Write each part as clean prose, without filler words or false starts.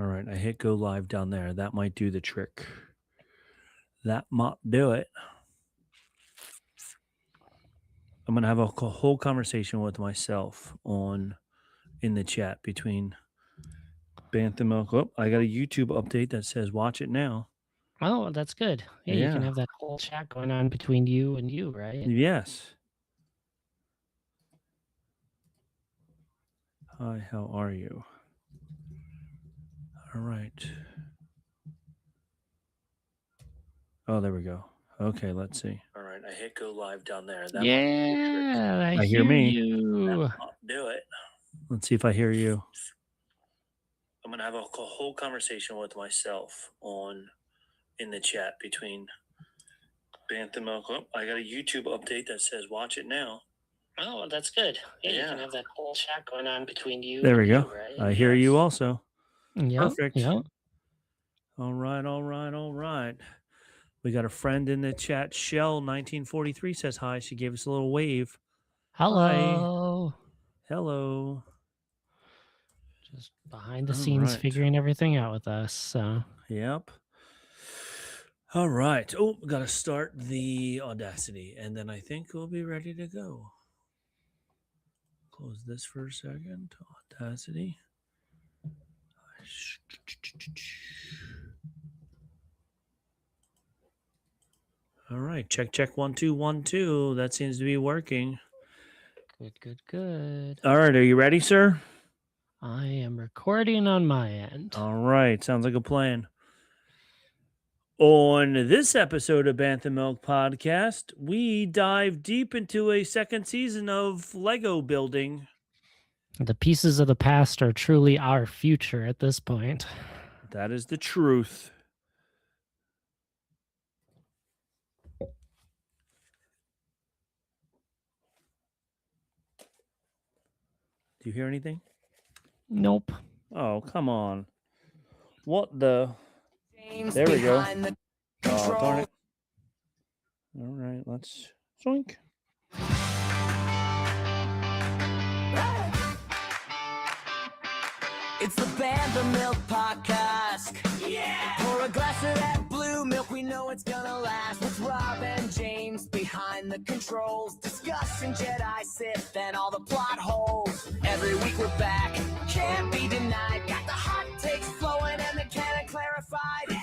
All right, I hit go live down there. That might do the trick. That might do it. I'm gonna have a whole conversation with myself on in the chat between Bantha Milk. Oh, I got a YouTube update that says watch it now. Oh, that's good. Yeah, you can Yeah. have that whole chat going on between you and you, right? Yes. Hi, how are you? All right. Oh, there we go. Okay, let's see. All right, I hit go live down there. That might do the trick. Yeah, I I hear hear me. That you. might do it. Let's see if I hear you. I'm gonna have a whole conversation with myself on in the chat between Bantha Milk. Oh, I got a YouTube update that says watch it now. Oh, that's good. Yeah, you Yeah. can have that whole chat going on between you There and we you, go. right? I hear you also. Yep, Perfect. yep. All right, all right, all right. We got a friend in the chat. Shell 1943 says hi. She gave us a little wave. Hi. Hello. Hello. Just behind the All scenes right. figuring everything out with us. So Yep. All right. Oh, got to start the Audacity, and then I think we'll be ready to go. Close this for a second. Audacity. All right. Check, check. 1, 2, 1, 2. That seems to be working. good. All right. Are you ready, sir? I am recording on my end. All right. Sounds like a plan. On this episode of Bantha Milk Podcast, we dive deep into a second season of Lego building. The pieces of the past are truly our future at this point. That is the truth. Do you hear anything? Nope. Oh, come on. What the? There we go. Oh, darn it. All right, let's zoink. It's the Bantha Milk Podcast. Yeah! Pour a glass of that blue milk, we know it's gonna last. With Rob and James behind the controls, discussing Jedi, Sith, and all the plot holes. Every week we're back, can't be denied. Got the hot takes flowing and the canon clarified.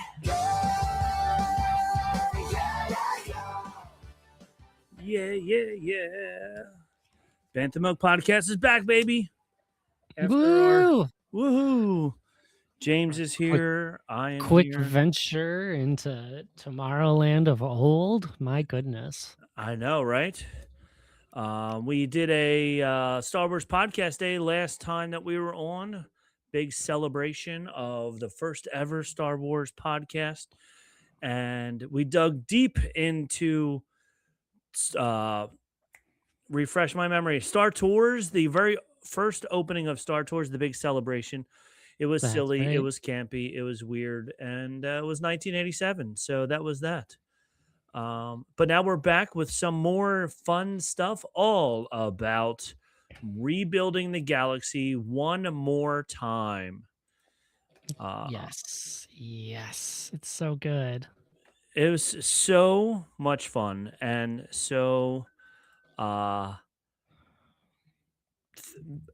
Yeah. Bantha Milk Podcast is back, baby. Woo! Woohoo! James is here. I am Quick here. venture into Tomorrowland of old. My goodness. I know, right? We did a Star Wars podcast day last time that we were on. Big celebration of the first ever Star Wars podcast. And we dug deep into, refresh my memory, Star Tours, the very first opening of Star Tours, the big celebration. It was That's silly, it right. was campy, it was weird, and it was 1987. So that was that. But now we're back with some more fun stuff, all about rebuilding the galaxy one more time. Yes. It's so good. It was so much fun and so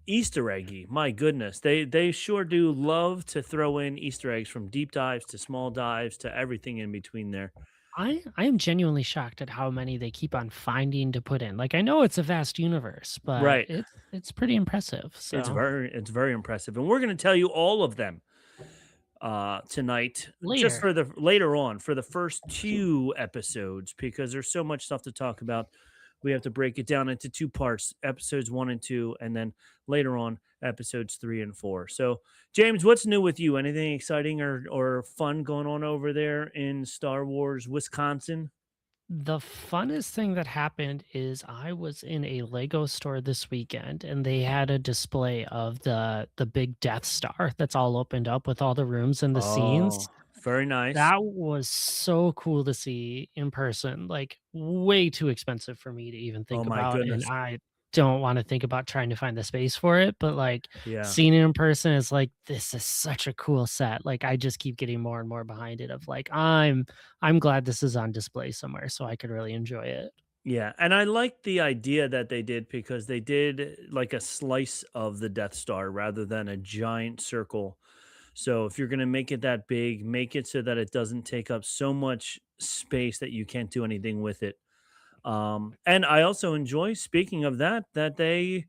Easter eggy. My goodness, they sure do love to throw in Easter eggs, from deep dives to small dives to everything in between there. I am genuinely shocked at how many they keep on finding to put in. Like I know it's a vast universe, but Right. it's pretty impressive. So It's very impressive, and we're going to tell you all of them tonight, just for the later on, for the first 2 episodes, because there's so much stuff to talk about. We have to break it down into 2 parts, episodes 1 and 2, and then later on episodes 3 and 4. So James, what's new with you? Anything exciting or fun going on over there in Star Wars Wisconsin? The funnest thing that happened is I was in a Lego store this weekend and they had a display of the big Death Star that's all opened up with all the rooms and the scenes. Oh, very nice. That was so cool to see in person, like way too expensive for me to even Oh think my about. And goodness. don't want to think about trying to find the space for it, but like Yeah. seeing it in person is like, this is such a cool set. Like I just keep getting more and more behind it of like I'm glad this is on display somewhere so I could really enjoy it. Yeah, and I like the idea that they did because they did like a slice of the Death Star rather than a giant circle. So if you're going to make it that big, make it so that it doesn't take up so much space that you can't do anything with it. And I also enjoy, speaking of that, that they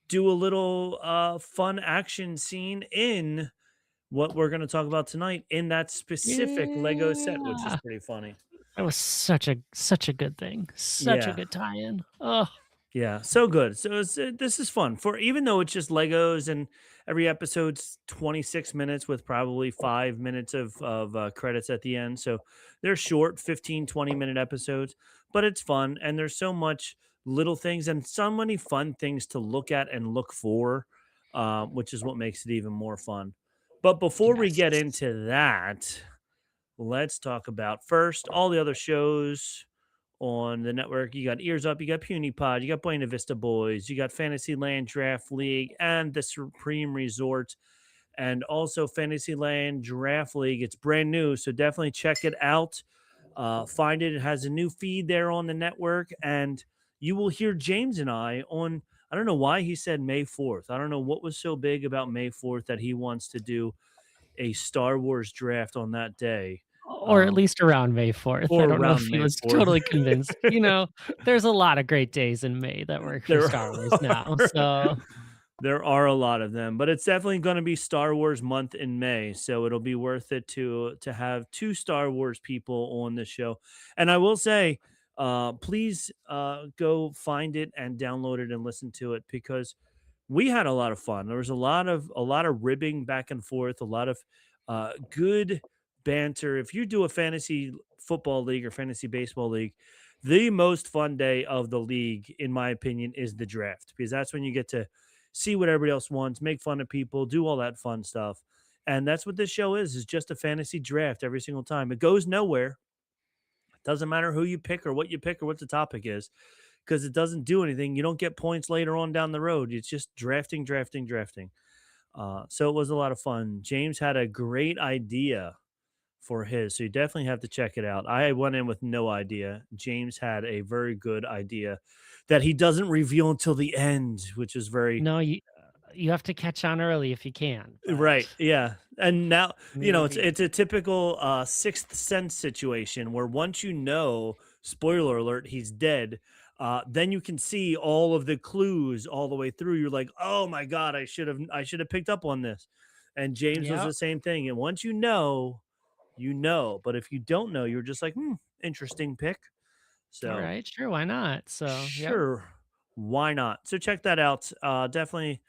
do a little fun action scene in what we're going to talk about tonight in that specific Lego set, which is Yeah. pretty funny. That was such a good thing. Such a Yeah. good tie-in. Oh, Yeah, so good. So this is fun for even though it's just Legos and every episode's 26 minutes with probably 5 minutes of credits at the end. So they're short 15-20 minute episodes, but it's fun. And there's so much little things and so many fun things to look at and look for, which is what makes it even more fun. But before we get yes. into that, let's talk about first all the other shows on the network. You got Ears Up, you got Puny Pod, you got Buena Vista Boys, you got Fantasyland Draft League, and the Supreme Resort, and also Fantasyland Draft League. It's brand new, so definitely check it out. Find it. It has a new feed there on the network, and you will hear James and I on. I don't know why he said May 4th. I don't know what was so big about May 4th that he wants to do a Star Wars draft on that day. Or at least around May 4th. I Or don't know if around he May was 4th. totally convinced. There's a lot of great days in May that work for There Star Wars now. So There are a lot of them, but it's definitely going to be Star Wars month in May, so it'll be worth it to have two Star Wars people on the show. And I will say, please go find it and download it and listen to it because we had a lot of fun. There was a lot of ribbing back and forth, a lot of good banter. If you do a fantasy football league or fantasy baseball league, the most fun day of the league, in my opinion, is the draft because that's when you get to see what everybody else wants, make fun of people, do all that fun stuff. And that's what this show is just a fantasy draft every single time. It goes nowhere. It doesn't matter who you pick or what the topic is, because it doesn't do anything. You don't get points later on down the road. It's just drafting, drafting, drafting. So it was a lot of fun. James had a great idea for his, so you definitely have to check it out. I went in with no idea. James had a very good idea that he doesn't reveal until the end, which is very no, you have to catch on early if you can. right. But Yeah. And now, it's maybe it's a typical sixth sense situation where once you know, spoiler alert, he's dead, then you can see all of the clues all the way through. You're like, oh my God, I should have picked up on this. And James was Yep. the same thing. And once you know, but if you don't know, you're just like, interesting pick. All So right, sure, why not? So, yep. sure, why not? So check that out. Definitely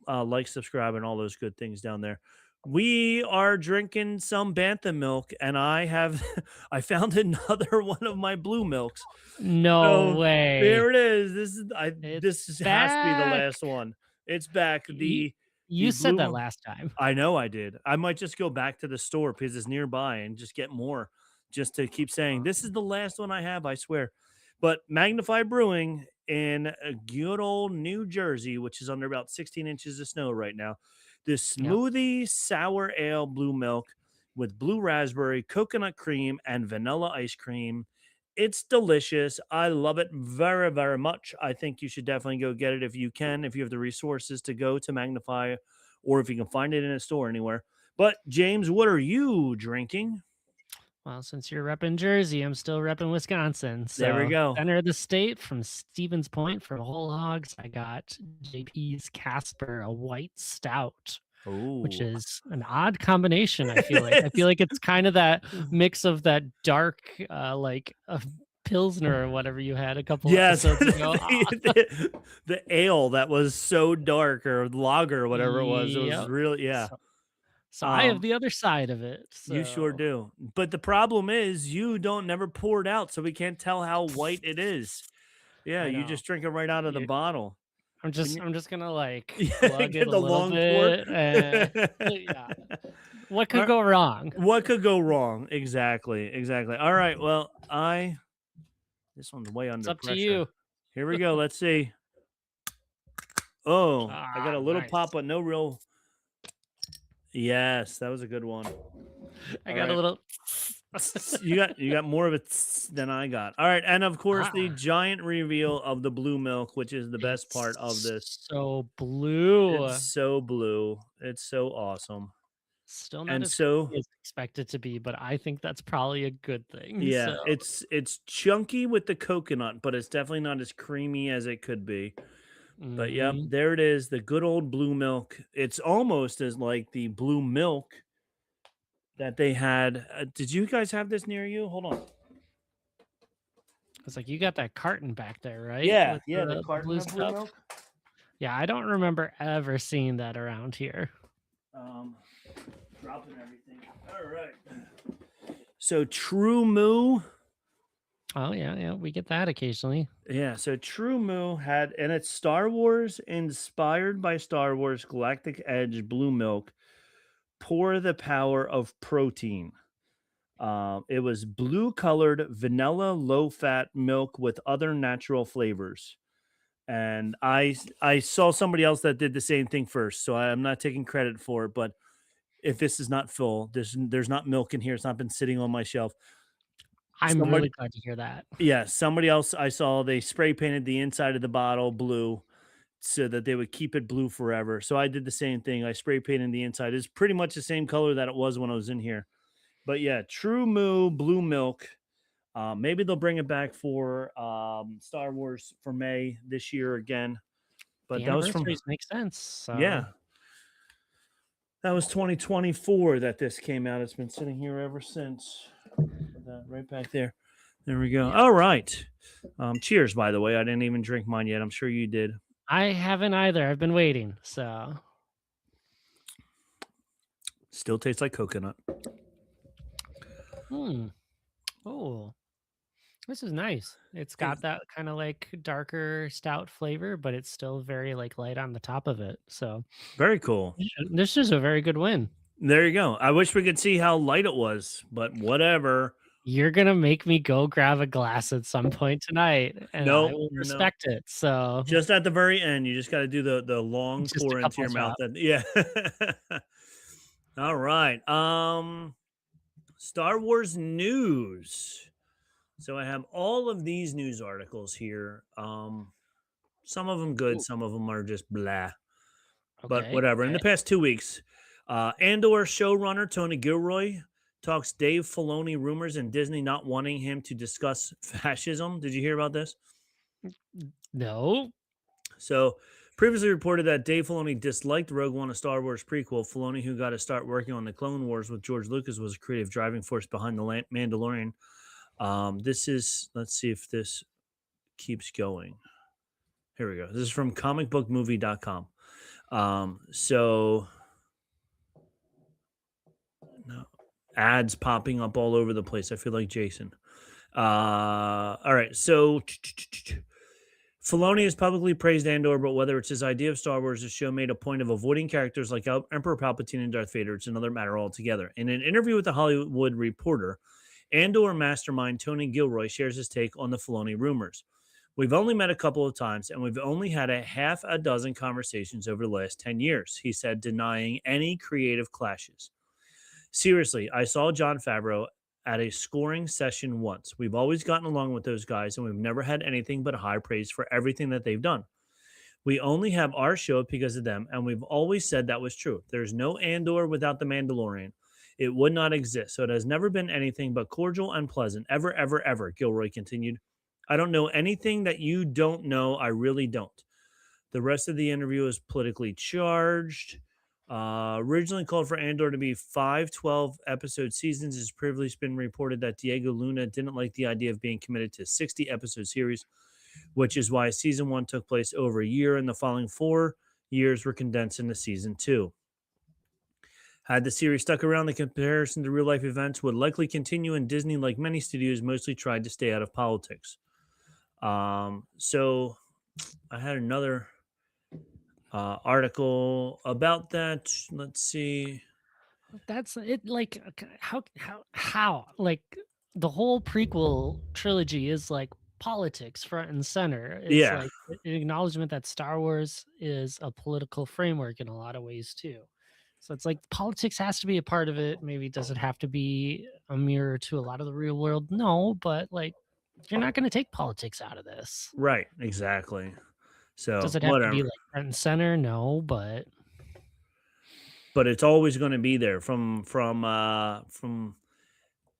like, subscribe, and all those good things down there. We are drinking some Bantha milk, and I have I found another one of my blue milks. No So there way. it is. It's Has to be the back. last one. It's back. You, The you said blue that one. last time. I know I did. I might just go back to the store because it's nearby and just get more just to keep saying, this is the last one I have, I swear. But Magnify Brewing in good old New Jersey, which is under about 16 inches of snow right now, this Yep. smoothie sour ale blue milk with blue raspberry, coconut cream, and vanilla ice cream. It's delicious. I love it very, very much. I think you should definitely go get it if you can, if you have the resources to go to Magnify or if you can find it in a store anywhere. But James, what are you drinking? Well, since you're repping Jersey, I'm still repping Wisconsin. There we So, go. center of the state from Stevens Point for whole hogs. I got JP's Casper, a white stout, which Oh, is an odd combination. I feel like. I it feel is. like it's kind of that mix of that dark, like Pilsner or whatever you had a couple Yes, episodes ago. the ale that was so dark or lager or whatever it was. It was Yep. really, yeah. So, so I have Um, the other side of it. you sure So do. But the problem is you don't never pour it out, so we can't tell how white it is. Yeah, I you know. just drink it right out of the You, bottle. When you I'm just gonna like yeah, glug it get a the little long pour. bit. Yeah. What could All go wrong? what could go wrong? Exactly, exactly. All right, well, this one's way It's under up to pressure. you. Here we go. Let's see. Oh, I got Ah, a little nice. pop, but no real. Yes, that was a good one. I All got a right. little. You got more of it than I got. All right, and of course the Ah, giant reveal of the blue milk, which is the best part of it's this. so blue. It's so blue. It's so awesome. Still not And as so creamy as expected to be, but I think that's probably a good thing. yeah, So, it's chunky with the coconut, but it's definitely not as creamy as it could be. But yep, mhm. there it is, the good old blue milk. It's almost as like the blue milk that they had. Did you guys have this near you? Hold on. It's like you got that carton back there, right? Yeah, With yeah, the the carton blue of blue stuff. milk. Yeah, I don't remember ever seeing that around here. Um, dropping everything. All right. So True Moo. Oh yeah, yeah, we get that occasionally. Yeah, so True Moo had, and it's Star Wars inspired by Star Wars Galactic Edge Blue Milk. Pour the power of protein. It was blue colored vanilla low fat milk with other natural flavors. And I saw somebody else that did the same thing first, so I'm not taking credit for it. But if this is not full, there's not milk in here. It's not been sitting on my shelf. I'm Somebody, really glad to hear that. yeah, somebody else I saw they spray painted the inside of the bottle blue so that they would keep it blue forever. So I did the same thing. I spray painted the inside. It's pretty much the same color that it was when I was in here. But yeah, True Moo Blue Milk. Maybe they'll bring it back for Star Wars for May this year again. The But that was from anniversaries make sense. So yeah, that was 2024 that this came out. It's been sitting here ever since. Put that right back there. There we go. yeah. All right. Cheers, by the way. I didn't even drink mine yet. I'm sure you did. I haven't either. I've been waiting. So Still tastes like coconut. hmm. Oh, this is nice. It's got that kind of like darker stout flavor, but it's still very like light on the top of it. So Very cool. this is a very good win. There you go. I wish we could see how light it was, but whatever. You're gonna make me go grab a glass at some point tonight, and I Nope, will no. respect it. So Just at the very end, you just got to do the long just a pour into couple your mouth. drops. Yeah. All right. Star Wars news. So I have all of these news articles here. Some of them good, Ooh, some of them are just blah. But okay, whatever. In okay. the past 2 weeks, Andor showrunner Tony Gilroy talks Dave Filoni rumors and Disney not wanting him to discuss fascism. Did you hear about this? No, So, previously reported that Dave Filoni disliked Rogue One, a Star Wars prequel. Filoni, who got to start working on the Clone Wars with George Lucas, was a creative driving force behind the Mandalorian. This is, let's see if this keeps going. Here we go. This is from comicbookmovie.com. So, no, ads popping up all over the place. I feel like Jason. All right. So, Filoni has publicly praised Andor, but whether it's his idea of Star Wars, the show made a point of avoiding characters like Emperor Palpatine and Darth Vader. It's another matter altogether. In an interview with the Hollywood Reporter, Andor mastermind Tony Gilroy shares his take on the Filoni rumors. We've only met a couple of times, and we've only had a half a dozen conversations over the last 10 years, he said, denying any creative clashes. Seriously, I saw Jon Favreau at a scoring session once. We've always gotten along with those guys, and we've never had anything but high praise for everything that they've done. We only have our show because of them, and we've always said that was true. There's no Andor without the Mandalorian. It would not exist. So it has never been anything but cordial and pleasant. Ever, ever, ever, Gilroy continued. I don't know anything that you don't know. I really don't. The rest of the interview is politically charged. Originally called for Andor to be 5 12-episode seasons. It's previously been reported that Diego Luna didn't like the idea of being committed to a 60-episode series, which is why season 1 took place over a year, and the following 4 years were condensed into season 2. Had the series stuck around, the comparison to real-life events would likely continue, and Disney, like many studios, mostly tried to stay out of politics. So I had another article about that. Let's see. that's it. Like how like the whole prequel trilogy is like politics front and center. It's Yeah, like an acknowledgement that Star Wars is a political framework in a lot of ways too. So it's like politics has to be a part of it. Maybe does it have to be a mirror to a lot of the real world? No, but like you're not going to take politics out of this. right, exactly. Does So it have to be whatever. like front and center? No, but But it's always going to be there from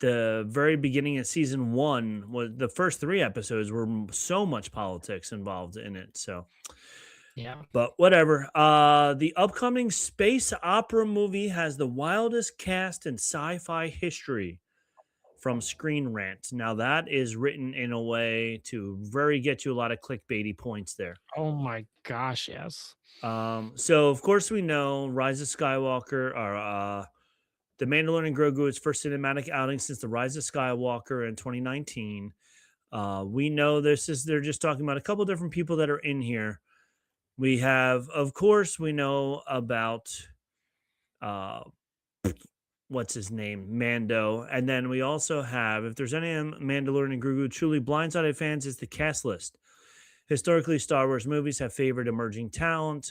the very beginning of season one. Was the first three episodes were so much politics involved in it. So, yeah. but whatever. The upcoming space opera movie has the wildest cast in sci-fi history from Screen Rant. Now that is written in a way to very get you a lot of clickbaity points there. Oh my gosh, yes. So of course we know Rise of Skywalker or The Mandalorian Grogu is first cinematic outing since The Rise of Skywalker in 2019. We know they're just talking about a couple different people that are in here. We have, of course, we know about uh what's his name, Mando, and then we also have, if there's any Mandalorian and Grogu truly blindsided fans, is the cast list. Historically, Star Wars movies have favored emerging talent.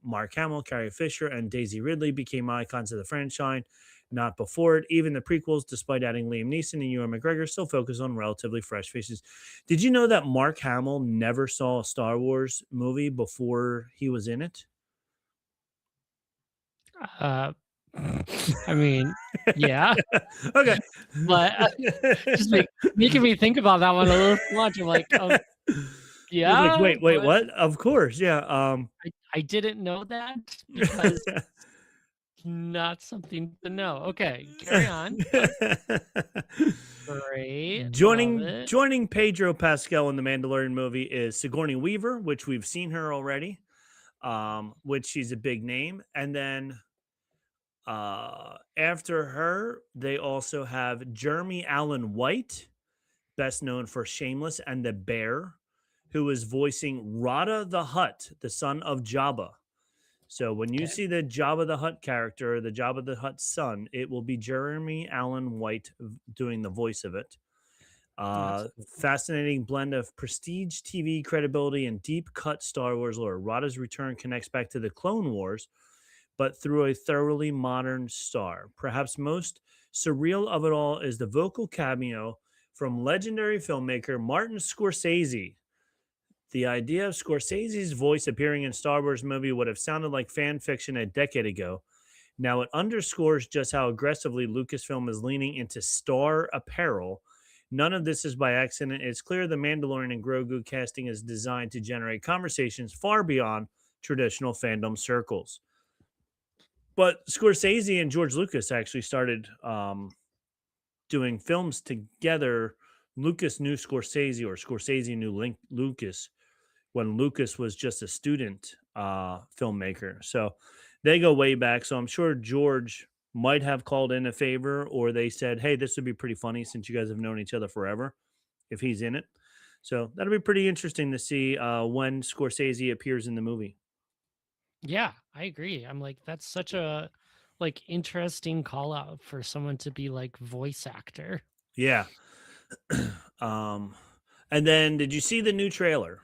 Mark Hamill, Carrie Fisher, and Daisy Ridley became icons of the franchise. Not before it. Even the prequels, despite adding Liam Neeson and Ewan McGregor, still focus on relatively fresh faces. Did you know that Mark Hamill never saw a Star Wars movie before he was in it? Uh, I mean, yeah, Okay. but just making me think about that one a little too much. I'm like, oh, You're like, yeah, wait, but what? Of course, yeah. I didn't know that because not something to know. Okay, carry on. Great, love it. Joining Pedro Pascal in the Mandalorian movie is Sigourney Weaver, which we've seen her already, which she's a big name. And then after her, they also have Jeremy Allen White, best known for Shameless and The Bear, who is voicing Rada the Hutt, the son of Jabba. So when you Okay. see the Jabba the Hutt character, the Jabba the Hutt's son, it will be Jeremy Allen White doing the voice of it. That's Fascinating blend of prestige TV credibility and deep cut Star Wars lore. Rada's return connects back to the Clone Wars, but through a thoroughly modern star. Perhaps most surreal of it all is the vocal cameo from legendary filmmaker Martin Scorsese. The idea of Scorsese's voice appearing in Star Wars movie would have sounded like fan fiction a decade ago. Now it underscores just how aggressively Lucasfilm is leaning into star apparel. None of this is by accident. It's clear the Mandalorian and Grogu casting is designed to generate conversations far beyond traditional fandom circles. But Scorsese and George Lucas actually started doing films together. Lucas knew Scorsese, or Scorsese knew Lucas when Lucas was just a student filmmaker. So they go way back. So I'm sure George might have called in a favor, or they said, hey, this would be pretty funny since you guys have known each other forever if he's in it. So that'll be pretty interesting to see when Scorsese appears in the movie. Yeah, I agree. I'm like, that's such a like interesting call out for someone to be like voice actor. Yeah. And then did you see the new trailer?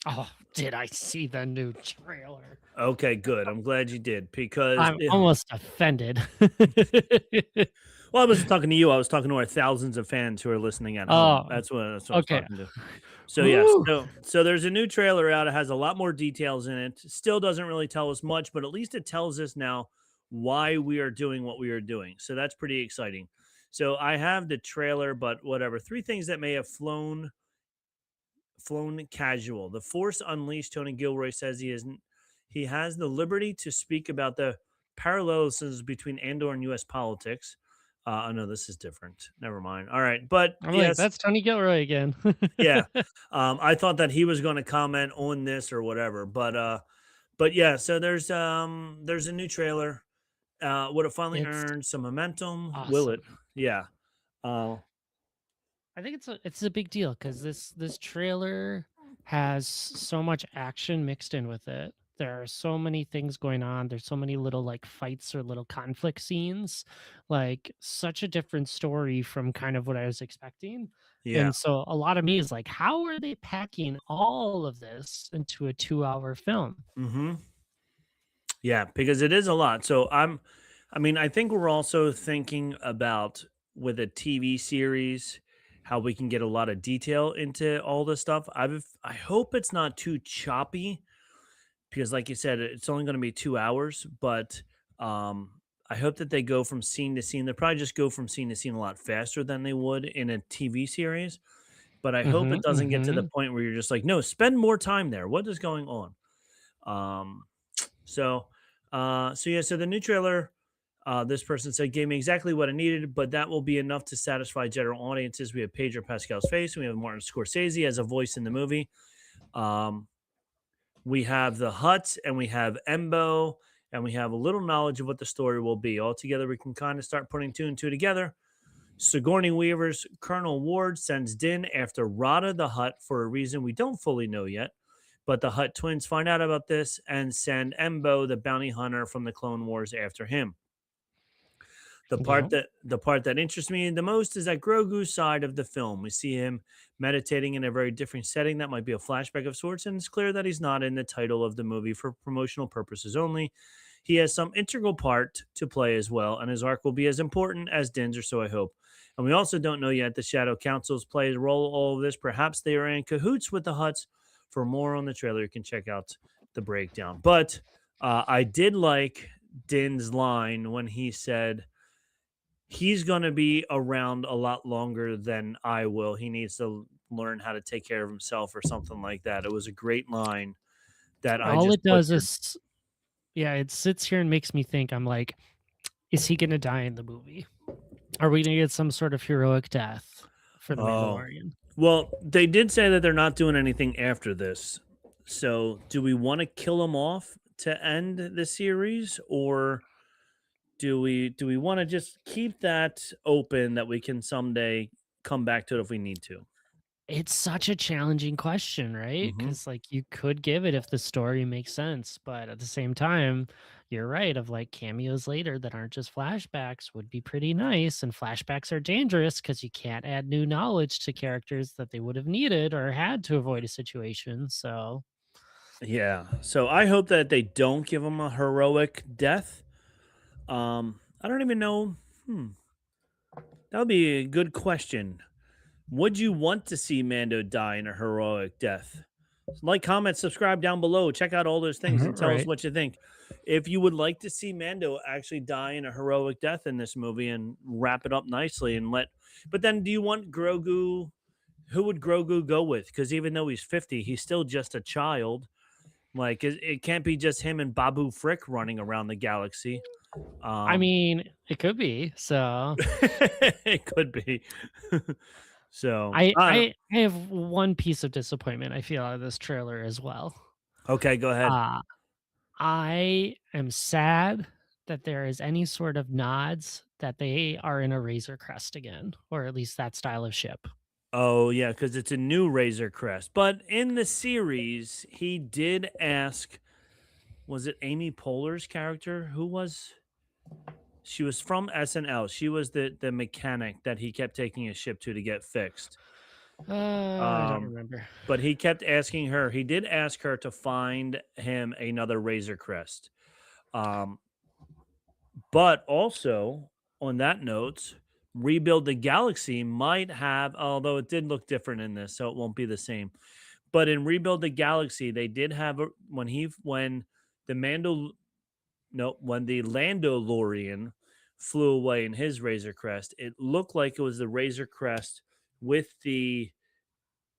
Oh, did I see the new trailer? Okay, good. I'm glad you did because I'm almost offended. well, I wasn't talking to you. I was talking to our thousands of fans who are listening at home. Oh, That's what I was okay. talking to. So yes, Woo! so there's a new trailer out. It has a lot more details in it. Still doesn't really tell us much, but at least it tells us now why we are doing what we are doing. So that's pretty exciting. So I have the trailer, but whatever. 3 things that may have flown casual. The Force Unleashed. Tony Gilroy says he has the liberty to speak about the parallelisms between Andor and U.S. politics. Oh no, this is different. Never mind. All right, but I'm like, yes, that's Tony Gilroy again. yeah. I thought that he was going to comment on this or whatever, but yeah. So there's a new trailer. Would it finally It's earn some momentum? Will it? awesome. Yeah. Uh, I think it's a big deal because this trailer has so much action mixed in with it. There are so many things going on. There's so many little like fights or little conflict scenes, like such a different story from kind of what I was expecting. Yeah. And so a lot of me is like, how are they packing all of this into a 2-hour film? Hmm. Yeah, because it is a lot. So I mean, I think we're also thinking about with a TV series how we can get a lot of detail into all this stuff. I hope it's not too choppy because like you said, it's only going to be 2 hours, but I hope that they go from scene to scene. They'll probably just go from scene to scene a lot faster than they would in a TV series. But I hope it Mhm, doesn't get to the mhm. point where you're just like, no, spend more time there. What is going on? Um, so, so yeah, so the new trailer, this person said, gave me exactly what I needed, but that will be enough to satisfy general audiences. We have Pedro Pascal's face, and we have Martin Scorsese as a voice in the movie. Um, we have the Hutt, and we have Embo, and we have a little knowledge of what the story will be. Altogether, we can kind of start putting two and two together. Sigourney Weaver's Colonel Ward sends Din after Rada the Hutt for a reason we don't fully know yet. But the Hutt twins find out about this and send Embo, the bounty hunter from the Clone Wars, after him. Yep. The part that interests me the most is that Grogu's side of the film. We see him meditating in a very different setting that might be a flashback of sorts, and it's clear that he's not in the title of the movie for promotional purposes only. He has some integral part to play as well, and his arc will be as important as Din's, or so I hope. And we also don't know yet the Shadow Councils play a role in all of this. Perhaps they are in cahoots with the Hutts. For more on the trailer, you can check out the breakdown. But I did like Din's line when he said, he's going to be around a lot longer than I will. He needs to learn how to take care of himself or something like that. It was a great line that I All just it does butchered. is yeah, it sits here and makes me think, I'm like, is he gonna die in the movie? Are we gonna get some sort of heroic death for the Oh, Mandalorian? well, they did say that they're not doing anything after this. So, do we want to kill him off to end the series, or do we want to just keep that open that we can someday come back to it if we need to? It's such a challenging question, right? Hmm. Because like you could give it if the story makes sense, but at the same time, you're right. Of like cameos later that aren't just flashbacks would be pretty nice, and flashbacks are dangerous because you can't add new knowledge to characters that they would have needed or had to avoid a situation. So Yeah. So I hope that they don't give him a heroic death. I don't even know. Hmm. That would be a good question. Would you want to see Mando die in a heroic death? Like, comment, subscribe down below. Check out all those things and tell us right. what you think. If you would like to see Mando actually die in a heroic death in this movie and wrap it up nicely and let, but then do you want Grogu? Who would Grogu go with? Because even though he's 50, he's still just a child. Like, it can't be just him and Babu Frick running around the galaxy. I Um, mean, it could be. So it could be. So I I don't. I I have one piece of disappointment I feel out of this trailer as well. Okay, go ahead. Uh I am sad that there is any sort of nods that they are in a Razor Crest again, or at least that style of ship. Oh yeah, because it's a new Razor Crest. But in the series, he did ask. Was it Amy Poehler's character? Who was? She was from SNL. She was the mechanic that he kept taking his ship to get fixed. I don't Um, remember. but he kept asking her. He did ask her to find him another Razor Crest. Um, but also on that note, Rebuild the Galaxy might have, although it did look different in this, so it won't be the same. But in Rebuild the Galaxy, they did have when the Mando no when the Landolorian flew away in his Razor Crest, it looked like it was the Razor Crest with the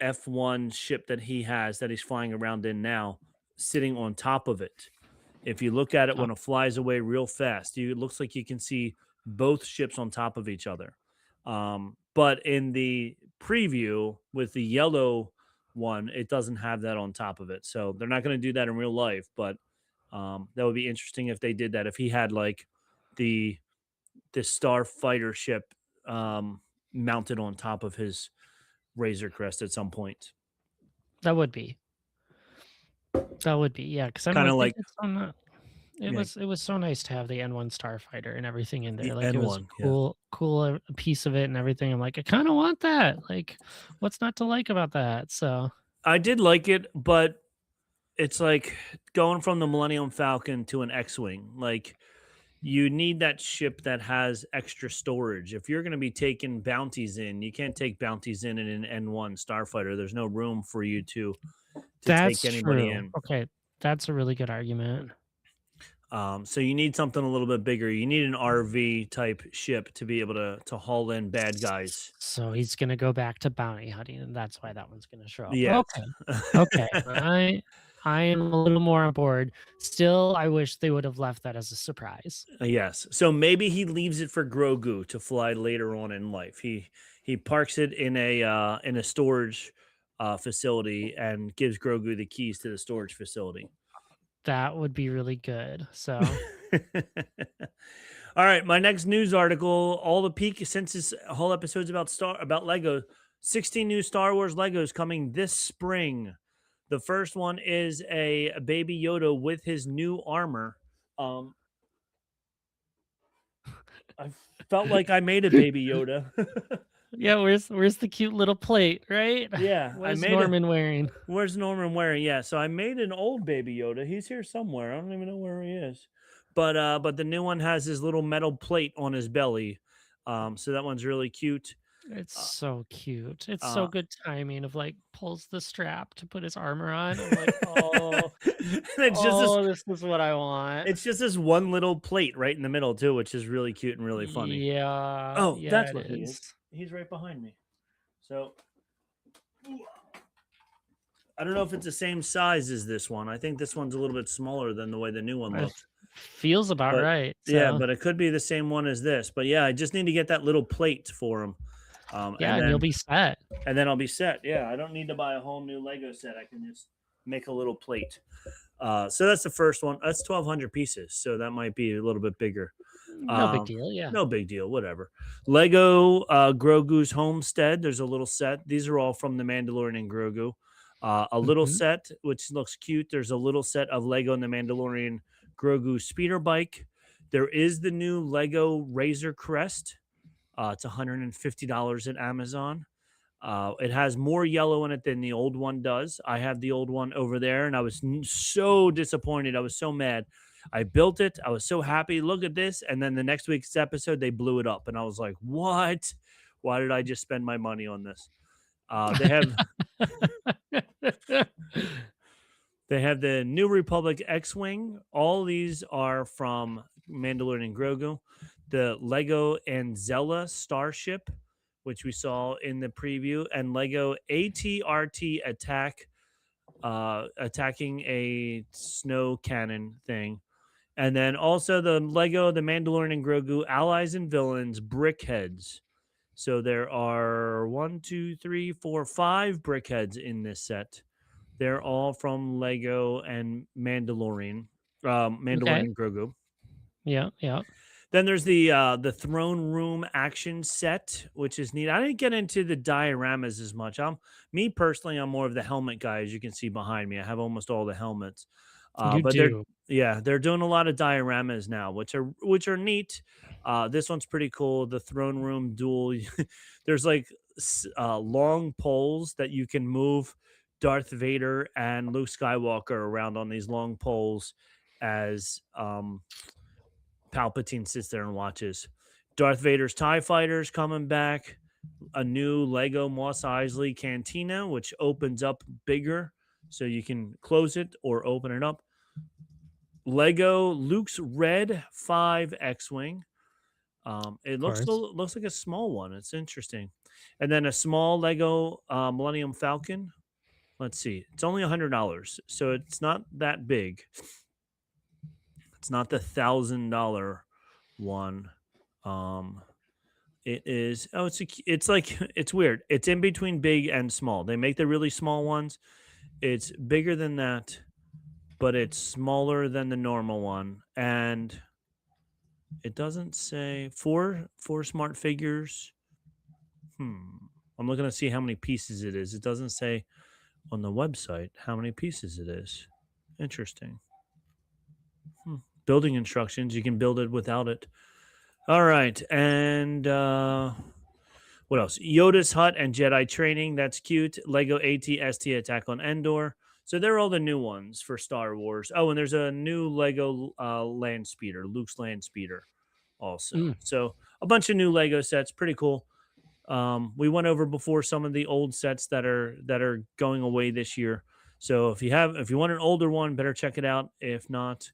F1 ship that he has that he's flying around in now, sitting on top of it. If you look at it Oh, when it flies away real fast, it looks like you can see both ships on top of each other. But in the preview with the yellow one, it doesn't have that on top of it. So they're not going to do that in real life. But that would be interesting if they did that. If he had like the the starfighter ship mounted on top of his Razor Crest at some point, that would be. That would be, yeah. Because I'm kind of like, like it yeah, was so nice to have the N1 Starfighter and everything in there. the Like, it was N1. Yeah. cool. cool a piece of it and everything. I'm like, I kind of want that. Like, what's not to like about that? So I did like it, but it's like going from the Millennium Falcon to an X-wing. Like you need that ship that has extra storage. If you're going to be taking bounties in, you can't take bounties in an N1 starfighter. There's no room for you to take that's anybody true. in. Okay, that's a really good argument. So you need something a little bit bigger. You need an RV type ship to be able to haul in bad guys. So he's gonna go back to bounty hunting, and that's why that one's gonna show up. Yes. Okay, okay. I am a little more on board. Still, I wish they would have left that as a surprise. Yes. So maybe he leaves it for Grogu to fly later on in life. He parks it in a storage facility and gives Grogu the keys to the storage facility. That would be really good. So All right, my next news article, all the peak since this whole episode's about Lego, 16 new Star Wars Legos coming this spring. The first one is a baby Yoda with his new armor. I felt like I made a baby Yoda. yeah, where's the cute little plate, right? Yeah, Where's Norman wearing? Where's Norman wearing? Yeah, so I made an old baby Yoda. He's here somewhere. I don't even know where he is. But the new one has his little metal plate on his belly. So that one's really cute. It's so cute. It's Uh, so good timing of like pulls the strap to put his armor on. I'm like, oh, and it's just this this is what I want. it's just this one little plate right in the middle too, which is really cute and really funny. Yeah. Oh, Yeah, that's it what he is. is. He's right behind me. So I don't know if it's the same size as this one. I think this one's a little bit smaller than the way the new one It looks. feels about But right. yeah, So but it could be the same one as this. But yeah, I just need to get that little plate for him. yeah, and you'll be set. And then I'll be set. Yeah, I don't need to buy a whole new Lego set. I can just make a little plate. So that's the first one. That's 1,200 pieces. So that might be a little bit bigger. No big deal. Yeah. No big deal. Whatever. Lego Grogu's Homestead. There's a little set. These are all from the Mandalorian and Grogu. A little Mhm. set, which looks cute. There's a little set of Lego and the Mandalorian Grogu speeder bike. There is the new Lego Razor Crest. It's $150 at Amazon. It has more yellow in it than the old one does. I have the old one over there, and I was so disappointed. I was so mad. I built it. I was so happy. Look at this. And then the next week's episode, they blew it up. And I was like, what? Why did I just spend my money on this? They have they have the New Republic X-Wing. All these are from Mandalorian and Grogu. The Lego Anzella Starship, which we saw in the preview, and Lego ATRT Attack, attacking a snow cannon thing. And then also the Lego, the Mandalorian and Grogu Allies and Villains Brickheads. So there are 1, 2, 3, 4, 5 brickheads in this set. They're all from Lego and Mandalorian, Mandalorian Okay. and Grogu. Yeah. Yeah. Then there's the throne room action set, which is neat. I didn't get into the dioramas as much. Me personally, I'm more of the helmet guy, as you can see behind me. I have almost all the helmets. You But do. they're doing a lot of dioramas now, which are neat. This one's pretty cool. The throne room duel. There's like long poles that you can move Darth Vader and Luke Skywalker around on these long poles as Palpatine sits there and watches. Darth Vader's TIE fighters coming back. A new Lego Mos Eisley Cantina, which opens up bigger, so you can close it or open it up. Lego Luke's Red 5 X-Wing. It looks looks like a small one. It's interesting. And then a small Lego Millennium Falcon. Let's see. It's only $100, so it's not that big. It's not the $1,000 one. It is. Oh, it's like it's weird. It's in between big and small. They make the really small ones. It's bigger than that, but it's smaller than the normal one. And it doesn't say four smart figures. I'm looking to see how many pieces it is. It doesn't say on the website how many pieces it is. Interesting. Building instructions. You can build it without it. All right, and what else? Yoda's Hut and Jedi Training. That's cute. Lego AT-ST Attack on Endor. So they're all the new ones for Star Wars. Oh, and there's a new Lego land speeder, Luke's land speeder, also. Mm. So a bunch of new Lego sets, pretty cool. We went over before some of the old sets that are going away this year. So if you want an older one, better check it out. If not,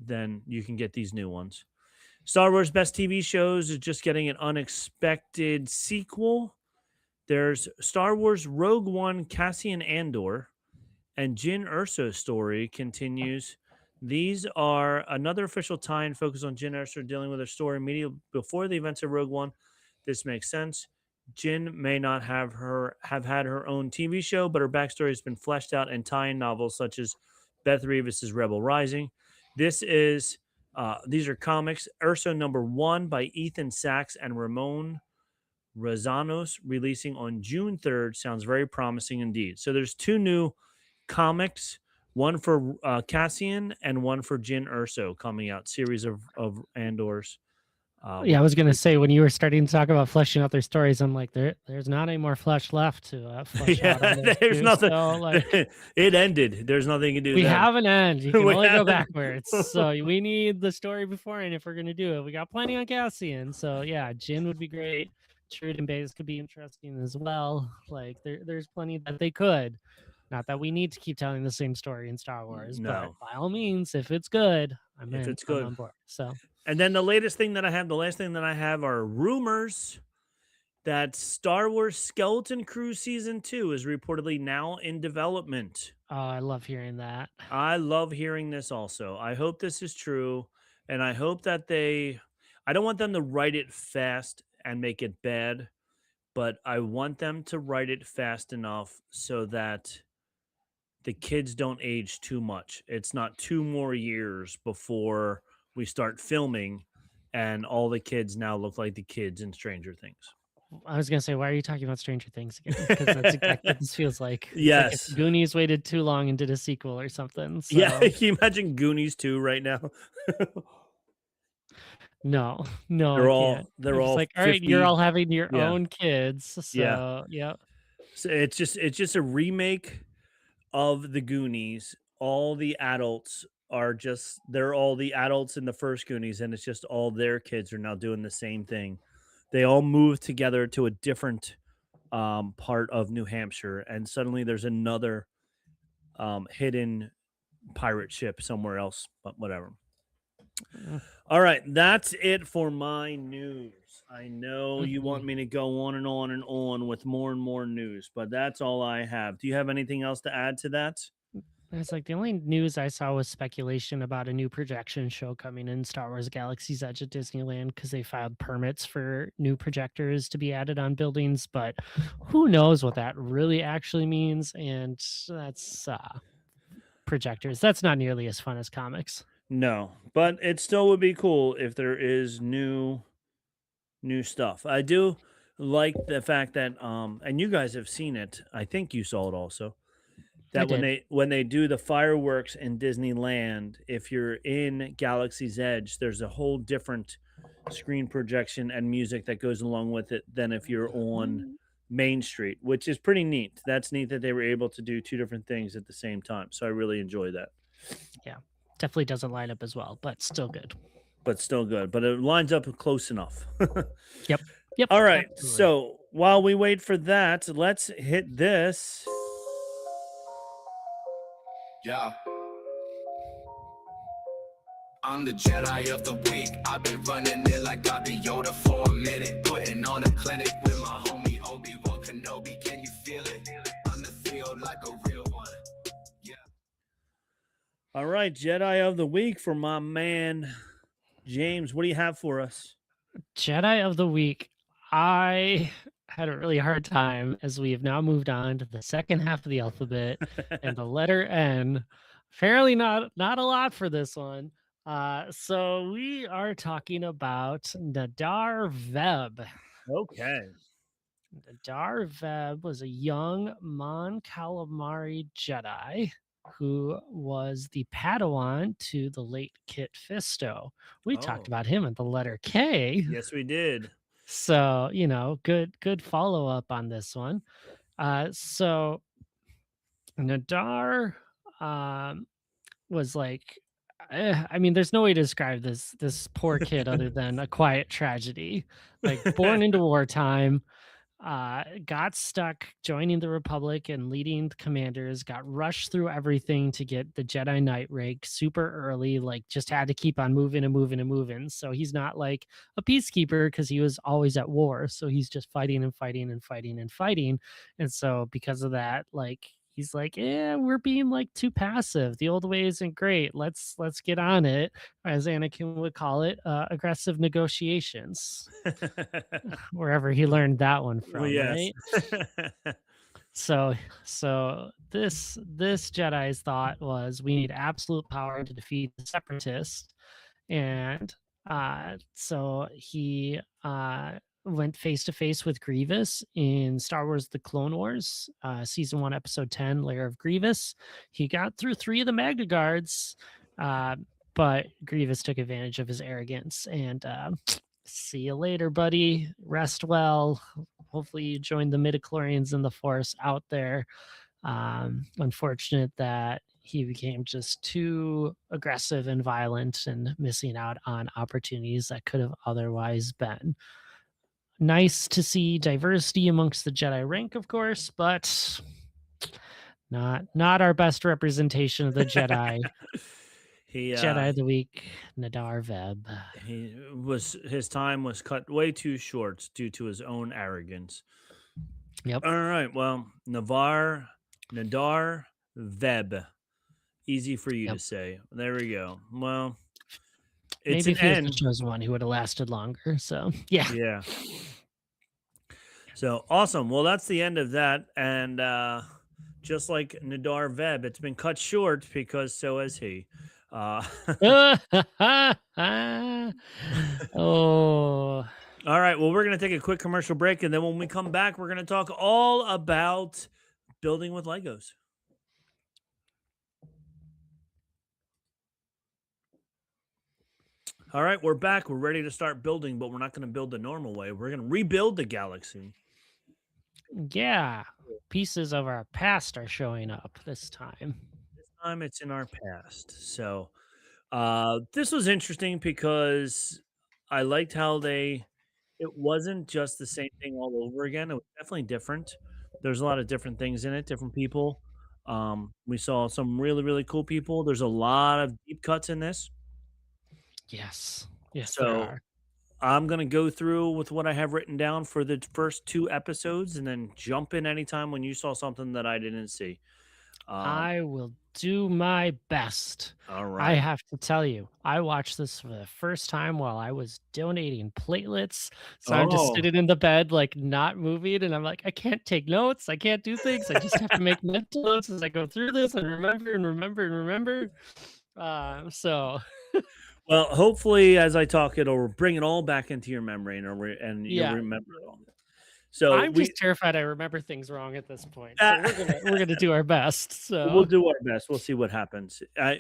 then you can get these new ones. Star Wars Best TV Shows is just getting an unexpected sequel. There's Star Wars Rogue One, Cassian Andor, and Jyn Erso's story continues. These are another official tie-in focused on Jyn Erso dealing with her story immediately before the events of Rogue One. This makes sense. Jyn may not have had her own TV show, but her backstory has been fleshed out in tie-in novels such as Beth Revis's Rebel Rising. These are comics. Erso #1 by Ethan Sachs and Ramon Rosanos, releasing on June 3rd. Sounds very promising indeed. So there's two new comics, one for Cassian and one for Jyn Erso coming out, series of Andors. Yeah, I was gonna say when you were starting to talk about fleshing out their stories, I'm like, there's not any more flesh left to flesh out. On this There's too, nothing. so, like, It ended. There's nothing you can do. we then. have an end. You can We only go have- backwards. So we need the story before, and if we're gonna do it, we got plenty on Cassian. So yeah, Jyn would be great. Trude and Baze could be interesting as well. Like there's plenty that they could. Not that we need to keep telling the same story in Star Wars, No. but by all means, if it's good, I'm If in. it's I'm good. on board. So And then the last thing that I have are rumors that Star Wars Skeleton Crew Season 2 is reportedly now in development. I love hearing that. I love hearing this also. I hope this is true. And I hope that I don't want them to write it fast and make it bad, but I want them to write it fast enough so that the kids don't age too much. It's not 2 more years before we start filming and all the kids now look like the kids in Stranger Things. I was gonna say, why are you talking about Stranger Things again? Because that's exactly what this feels like. It's like Yes. if Goonies waited too long and did a sequel or something. So, Yeah, can you imagine Goonies 2 right now? no, They're I all- can't. they're It's all like, all right, 50. you're all having your Yeah. own kids. So yeah. So it's just a remake of the Goonies. All the adults they're all the adults in the first Goonies, and it's just all their kids are now doing the same thing. They all moved together to a different part of New Hampshire, and suddenly there's another hidden pirate ship somewhere else, but whatever. Mm. All right, that's it for my news. I know you Mm-hmm. want me to go on and on and on with more and more news, but that's all I have. Do you have anything else to add to that? It's like the only news I saw was speculation about a new projection show coming in Star Wars Galaxy's Edge at Disneyland because they filed permits for new projectors to be added on buildings, but who knows what that really actually means. And that's projectors. That's not nearly as fun as comics. No, but it still would be cool if there is new stuff. I do like the fact that and you guys have seen it. I think you saw it also. I That did. when they do the fireworks in Disneyland, if you're in Galaxy's Edge, there's a whole different screen projection and music that goes along with it than if you're on Main Street, which is pretty neat. That's neat that they were able to do two different things at the same time. So I really enjoy that. Definitely doesn't line up as well, but still good. But still good. But it lines up close enough. Yep. All right. Absolutely. So while we wait for that, let's hit this. Yeah. I'm the Jedi of the week. I've been running it like I be Yoda for a minute. Putting on a clinic with my homie Obi-Wan Kenobi. Can you feel it? On the field like a real one. Yeah. All right. Jedi of the week for my man, James. What do you have for us? Jedi of the week. I had a really hard time as we have now moved on to the second half of the alphabet and the letter N. Apparently not a lot for this one. So we are talking about Nadar Veb. Okay. Nadar Veb was a young Mon Calamari Jedi who was the Padawan to the late Kit Fisto. We talked Oh, about him in the letter K. yes, we did. So, good follow up on this one. So Nadar um was like, I mean, there's no way to describe this poor kid other than a quiet tragedy. Like, born into wartime, got stuck joining the Republic and leading the commanders, got rushed through everything to get the Jedi Knight rank super early, like just had to keep on moving and moving and moving. So he's not like a peacekeeper because he was always at war. So he's just fighting and fighting and fighting and fighting. And so because of that, like he's like, yeah, we're being like too passive. The old way isn't great. Let's get on it, as Anakin would call it, aggressive negotiations, wherever he learned that one Well, from, yes. right? So this Jedi's thought was, we need absolute power to defeat the separatists, and so he went face to face with Grievous in Star Wars: The Clone Wars, season 1, episode 10, Lair of Grievous. He got through 3 of the Magna Guards, but Grievous took advantage of his arrogance and see you later, buddy. Rest well. Hopefully you join the midichlorians in the Force out there. Unfortunate that he became just too aggressive and violent and missing out on opportunities that could have otherwise been. Nice to see diversity amongst the Jedi rank, of course, but not our best representation of the Jedi. Jedi of the week, Nadar Veb. His time was cut way too short due to his own arrogance. Yep. All right. Well, Nadar Veb. Easy for you to say. There we go. Well, it's maybe an if he was end. the chosen one, he would have lasted longer. So yeah. Yeah. So awesome. Well, that's the end of that. And just like Nadar Veb, it's been cut short because so has he. Oh. All right. Well, we're going to take a quick commercial break. And then when we come back, we're going to talk all about building with Legos. All right. We're back. We're ready to start building, but we're not going to build the normal way. We're going to rebuild the galaxy. Yeah. Pieces of our past are showing up this time. This time it's in our past. So this was interesting because I liked how it wasn't just the same thing all over again. It was definitely different. There's a lot of different things in it, different people. We saw some really, really cool people. There's a lot of deep cuts in this. Yes. Yes, there So are. I'm going to go through with what I have written down for the first 2 episodes and then jump in anytime when you saw something that I didn't see. I will do my best. All I right. have to tell you, I watched this for the first time while I was donating platelets. So I'm just Oh, sitting in the bed, like not moving. And I'm like, I can't take notes. I can't do things. I just have to make mental notes as I go through this and remember and remember and remember. So well, hopefully as I talk, it'll bring it all back into your memory and you'll yeah, remember it all. So I'm we just terrified I remember things wrong at this point. So we're gonna do our best. we'll So do our best. We'll see what happens. I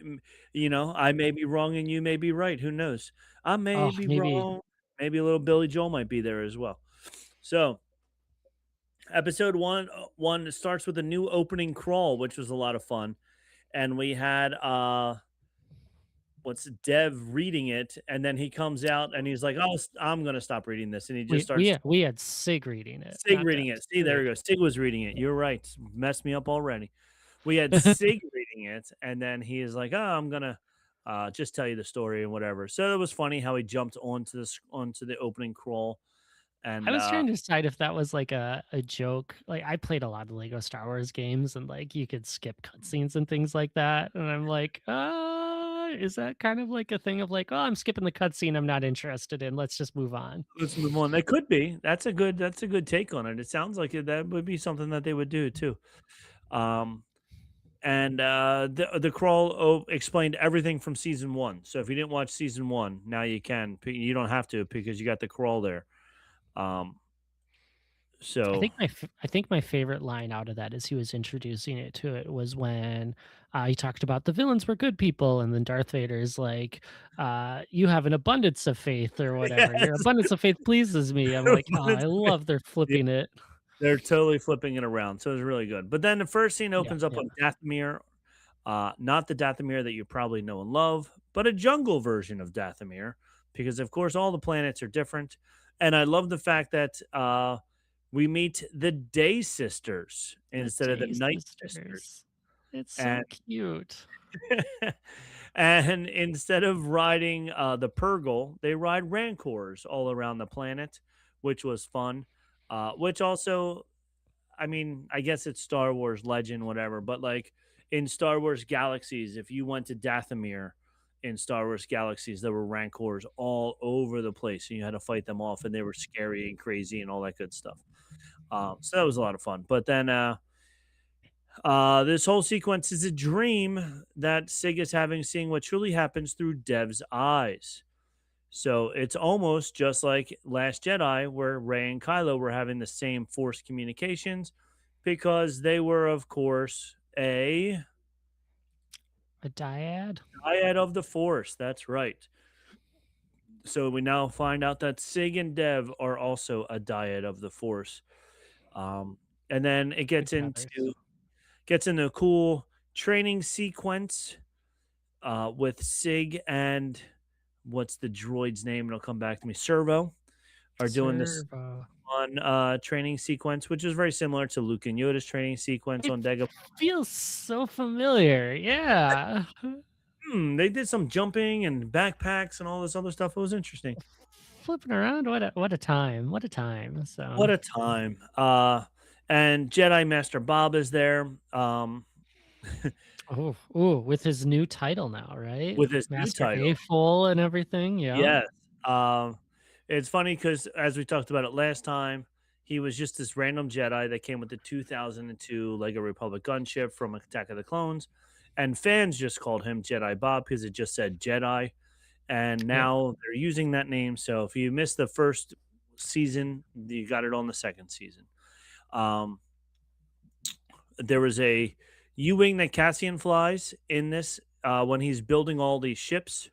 may be wrong and you may be right. Who knows? I may be maybe wrong. Maybe a little Billy Joel might be there as well. So episode one starts with a new opening crawl, which was a lot of fun. And we had what's Dev reading it, and then he comes out and he's like, "Oh, I'm gonna stop reading this," and he just starts we had Sig reading it. Sig not reading Dev. it. See, there we go. Sig was reading it. You're right. Messed me up already. We had Sig reading it, and then he is like, "Oh, I'm gonna just tell you the story and whatever." So it was funny how he jumped onto the opening crawl, and I was trying to decide if that was like a joke. Like, I played a lot of Lego Star Wars games and like you could skip cutscenes and things like that. And I'm like, is that kind of like a thing of like, oh, I'm skipping the cutscene I'm not interested in. Let's just move on. let's move on. That could be. That's a good take on it. It sounds like that would be something that they would do too. And the crawl explained everything from season 1. So if you didn't watch season 1, now you can. You don't have to because you got the crawl there. So I think my favorite line out of that as he was introducing it to it was when he talked about the villains were good people, and then Darth Vader's like, "You have an abundance of faith or whatever. Your yes, abundance of faith pleases me." I'm like, "Oh, I love they're flipping it." they're totally flipping it around, so it's really good. But then the first scene Yeah, opens up yeah. on Dathomir, not the Dathomir that you probably know and love, but a jungle version of Dathomir, because of course all the planets are different. And I love the fact that we meet the Day Sisters The instead of the Day Night Sisters, Sisters. It's and so cute. and instead of riding the Purgle, they ride Rancors all around the planet, which was fun. Which also, I mean, I guess it's Star Wars legend, whatever, but like in Star Wars Galaxies, if you went to Dathomir in Star Wars Galaxies, there were Rancors all over the place, and you had to fight them off, and they were scary and crazy and all that good stuff. So that was a lot of fun. But then this whole sequence is a dream that Sig is having, seeing what truly happens through Dev's eyes. So it's almost just like Last Jedi, where Rey and Kylo were having the same Force communications because they were, of course, a A dyad? dyad of the Force. That's right. So we now find out that Sig and Dev are also a dyad of the Force. Um, and then it Big brothers. gets into a cool training sequence with Sig and what's the droid's name? It'll come back to me. Servo are doing this Servo. on training sequence, which is very similar to Luke and Yoda's training sequence It on Dagobah. feels so familiar. Yeah. They did some jumping and backpacks and all this other stuff. It was interesting. Flipping around. What a time. What a time. So What a time. And Jedi Master Bob is there. with his new title now, right? With his new Master title. A full and everything. Yeah. Yes. It's funny because as we talked about it last time, he was just this random Jedi that came with the 2002 Lego Republic gunship from Attack of the Clones, and fans just called him Jedi Bob because it just said Jedi, and Yep. now they're using that name. So if you missed the first season, you got it on the second season. Um, there was a U-wing that Cassian flies in this when he's building all these ships.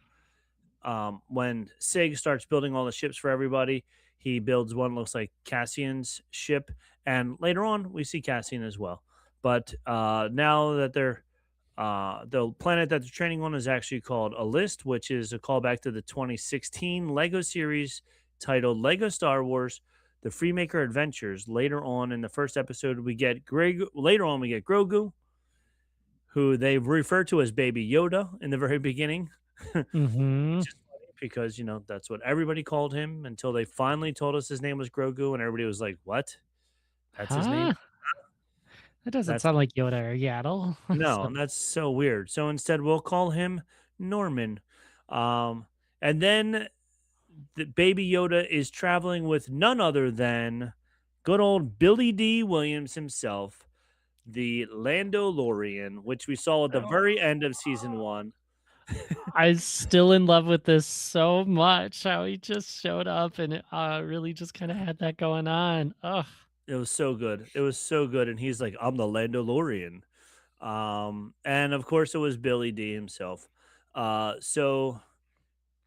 When Sig starts building all the ships for everybody, he builds one that looks like Cassian's ship, and later on we see Cassian as well. But now that they're the planet that they're training on is actually called Alist, which is a callback to the 2016 Lego series titled Lego Star Wars: The Freemaker Adventures. Later on in the first episode, we get Grogu, who they refer to as Baby Yoda in the very beginning. Mm-hmm. Which is funny because, that's what everybody called him until they finally told us his name was Grogu, and everybody was like, "What? That's his name?" Huh? That doesn't That's sound like Yoda or Yaddle. no, So that's so weird. So instead, we'll call him Norman. And then the Baby Yoda is traveling with none other than good old Billy D. Williams himself, the Landolorian, which we saw at the very end of season one. I'm still in love with this so much. How he just showed up and it, really just kind of had that going on. Oh, It was so good. It was so good. And he's like, I'm the Landolorian. And of course it was Billy D himself. So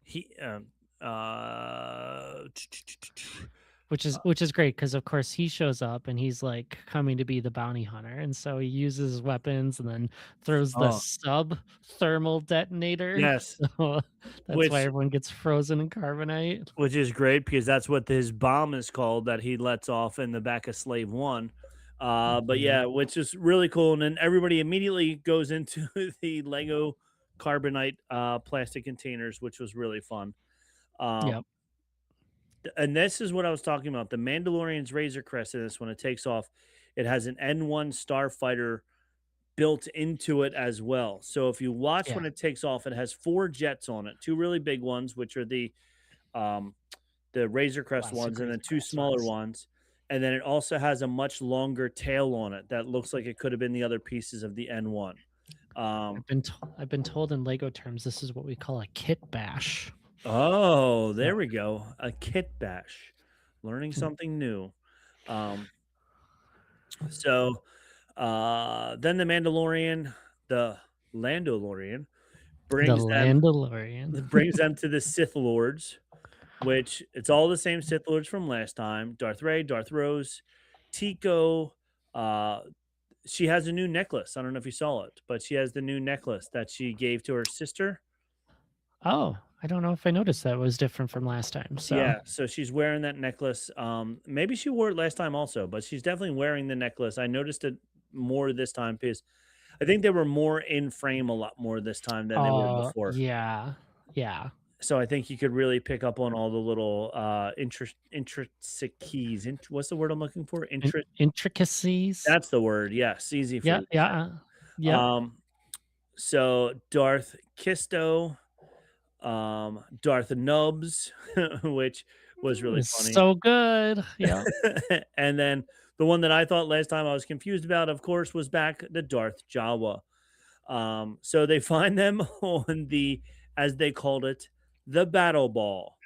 he uh which is great because of course he shows up and he's like coming to be the bounty hunter, and so he uses weapons and then throws the oh sub thermal detonator. yes, So that's why which everyone gets frozen in carbonite. which is great because that's what his bomb is called that he lets off in the back of Slave One. But Mhm. yeah, which is really cool. And then everybody immediately goes into the Lego carbonite plastic containers, which was really fun. Um, Yep. and this is what I was talking about. The Mandalorian's Razor Crest in this when it takes off, it has an N1 starfighter built into it as well. So if you watch Yeah. when it takes off, it has four jets on it, two really big ones, which are um, the Razor Crest Classic ones, and then Razor two Crest smaller ones. ones. And then it also has a much longer tail on it that looks like it could have been the other pieces of the N1. Um, I've been told in Lego terms this is what we call a kit bash. oh, So there we go. A kit bash. Learning something new. Um, so then the Landolorian, The brings them Landalorian. brings them to the Sith Lords, which it's all the same Sith Lords from last time. Darth Ray, Darth Rose, Tico. Uh, she has a new necklace. I don't know if you saw it, but she has the new necklace that she gave to her sister. Oh, I don't know if I noticed that was different from last time. So, Yeah, so she's wearing that necklace. Maybe she wore it last time also, but she's definitely wearing the necklace. I noticed it more this time because I think they were more in frame a lot more this time than they were oh, before. yeah. Yeah. So I think you could really pick up on all the little intricacies. What's the word I'm looking for? Intricacies. That's the word. Yes, easy for Yeah. you to say. Yeah. Yep. So Darth Kisto, Darth Nubs, which was really It's funny. so good. Yeah. And then the one that I thought last time I was confused about, of course, was back the Darth Jawa. So they find them on the, as they called it, the battle ball.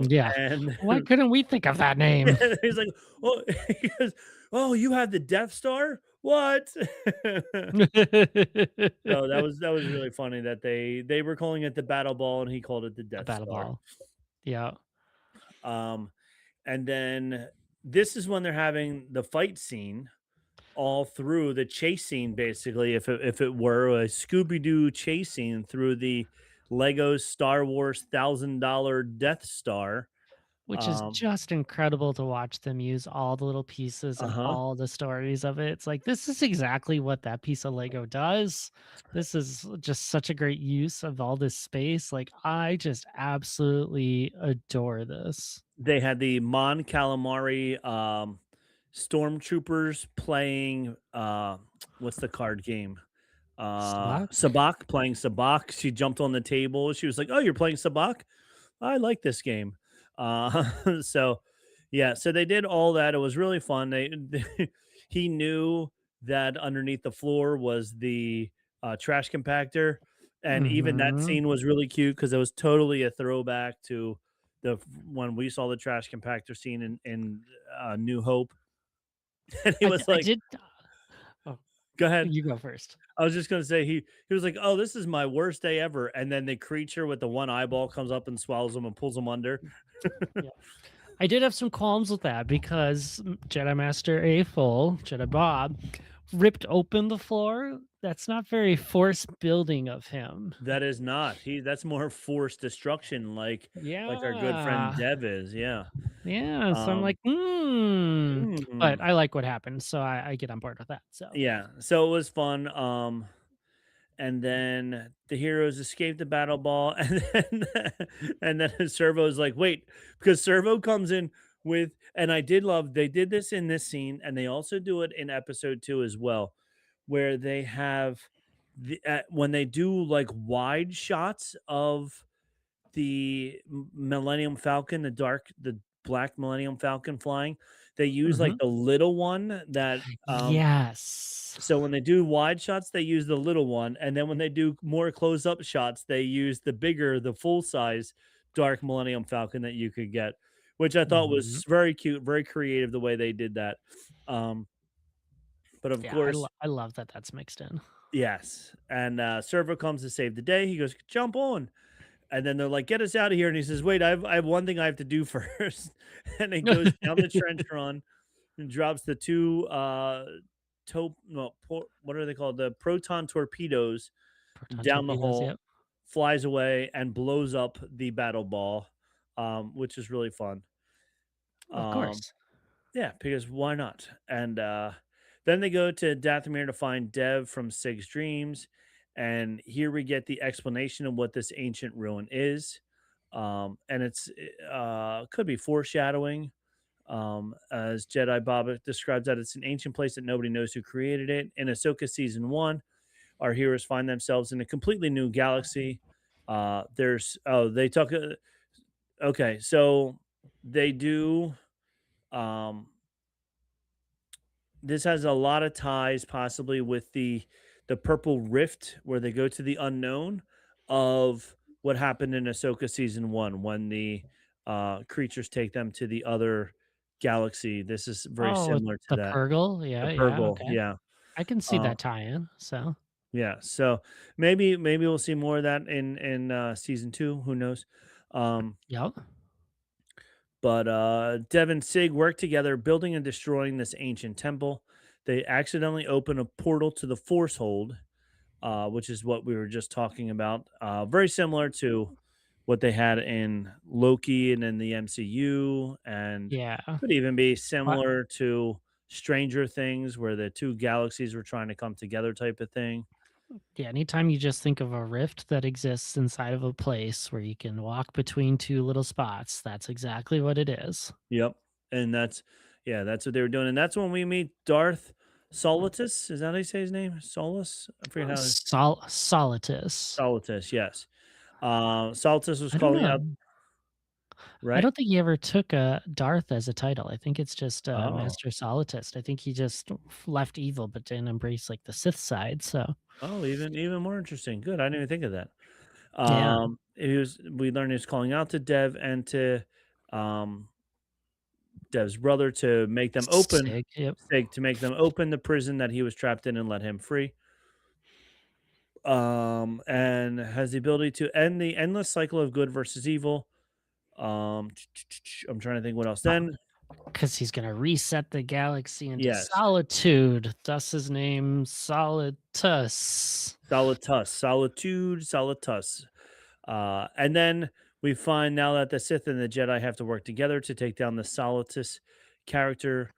Yeah. And Why couldn't we think of that name? he's like, "Oh," he goes, "Oh, you have the Death Star? What?" So that was really funny that they were calling it the battle ball and he called it the A Death battle Star. ball. Yeah. Um, and then this is when they're having the fight scene all through the chase scene, basically, if it were a Scooby-Doo chase scene through the Lego Star Wars $1,000 Death Star. Which is just incredible to watch them use all the little pieces and Uh-huh. all the stories of it. It's like, this is exactly what that piece of Lego does. This is just such a great use of all this space. Like, I just absolutely adore this. They had the Mon Calamari stormtroopers playing what's the card game? Sabak? Sabak, playing Sabak. She jumped on the table. She was like, "Oh, you're playing Sabak? I like this game." So yeah, so they did all that. It was really fun. He knew that underneath the floor was the trash compactor, and even that Hmm. scene was really cute because it was totally a throwback to when we saw the trash compactor scene in New Hope. And he was I like, did. Oh, "Go ahead." you go first. I was just gonna say he was like, "Oh, this is my worst day ever," and then the creature with the one eyeball comes up and swallows him and pulls him under. Yeah. I did have some qualms with that because Jedi Master A Full, Jedi Bob, ripped open the floor. That's not very force building of him. That is not. That's more forced destruction, like our good friend Yeah. Dev is. Yeah. Yeah. So I'm Um. like, hmm. mm, But I like what happened. So I get on board with that. So Yeah. So it was fun. And then the heroes escape the battle ball, and then and then Servo's like, "Wait," because Servo comes in with, and I did love they did this in this scene, and they also do it in episode 2 as well, where they have when they do like wide shots of the Millennium Falcon, the black Millennium Falcon flying, they use like mhm. the little one that Yes. so when they do wide shots, they use the little one, and then when they do more close-up shots, they use the bigger, the full-size Dark Millennium Falcon that you could get, which I thought Mhm. was very cute, very creative the way they did that. Um, but of Yeah. course, I love that that's mixed in. yes, and Servo comes to save the day. He goes, "Jump on," and then they're like, "Get us out of here!" And he says, "Wait, I have one thing I have to do first." And he goes down the trench run and drops the two what are they called? The proton torpedoes Proton down the torpedoes. hole, Yep. flies away and blows up the battle ball, which is really fun. Of Um, course. yeah, because why not? And then they go to Dathomir to find Dev from Sig's dreams, and here we get the explanation of what this ancient ruin is. And it's could be foreshadowing. As Jedi Bob describes that it's an ancient place that nobody knows who created it. In Ahsoka season 1, our heroes find themselves in a completely new galaxy. There's oh they talk okay, so they do um this has a lot of ties possibly with the purple rift where they go to the unknown of what happened in Ahsoka season 1 when the creatures take them to the other galaxy. This is very Oh, with similar to the that. Purgle? The Yeah, yeah, Purgle, okay. yeah. I can see Uh, that tie-in, so yeah. So maybe we'll see more of that in season 2. Who knows? Um, yep. but Dev and Sig work together, building and destroying this ancient temple. They accidentally open a portal to the Force Hold, which is what we were just talking about. Very similar to what they had in Loki and in the MCU, and Yeah. could even be What similar to Stranger Things, where the two galaxies were trying to come together, type of thing. yeah, anytime you just think of a rift that exists inside of a place where you can walk between two little spots, that's exactly what it is. Yep, and that's what they were doing, and that's when we meet Darth Solitus. Is that how you say his name? Solus? I forget how. Solitus. Solitus, yes. Solitus was I don't calling out, know. I right? don't think he ever took a Darth as a title. I think it's just Oh. Master Solitist. I think he just left evil but didn't embrace like the Sith side. So Oh, even more interesting. Good. I didn't even think of that. yeah, We learned he was calling out to Dev and to um Dev's brother to make them open sick. Yep. to make them open the prison that he was trapped in and let him free. And has the ability to end the endless cycle of good versus evil. I'm trying to think what else. Then Because he's gonna reset the galaxy into yes, solitude. Thus his name Solitus. Solitus, Solitude, Solitus. And then we find now that the Sith and the Jedi have to work together to take down the Solitus character.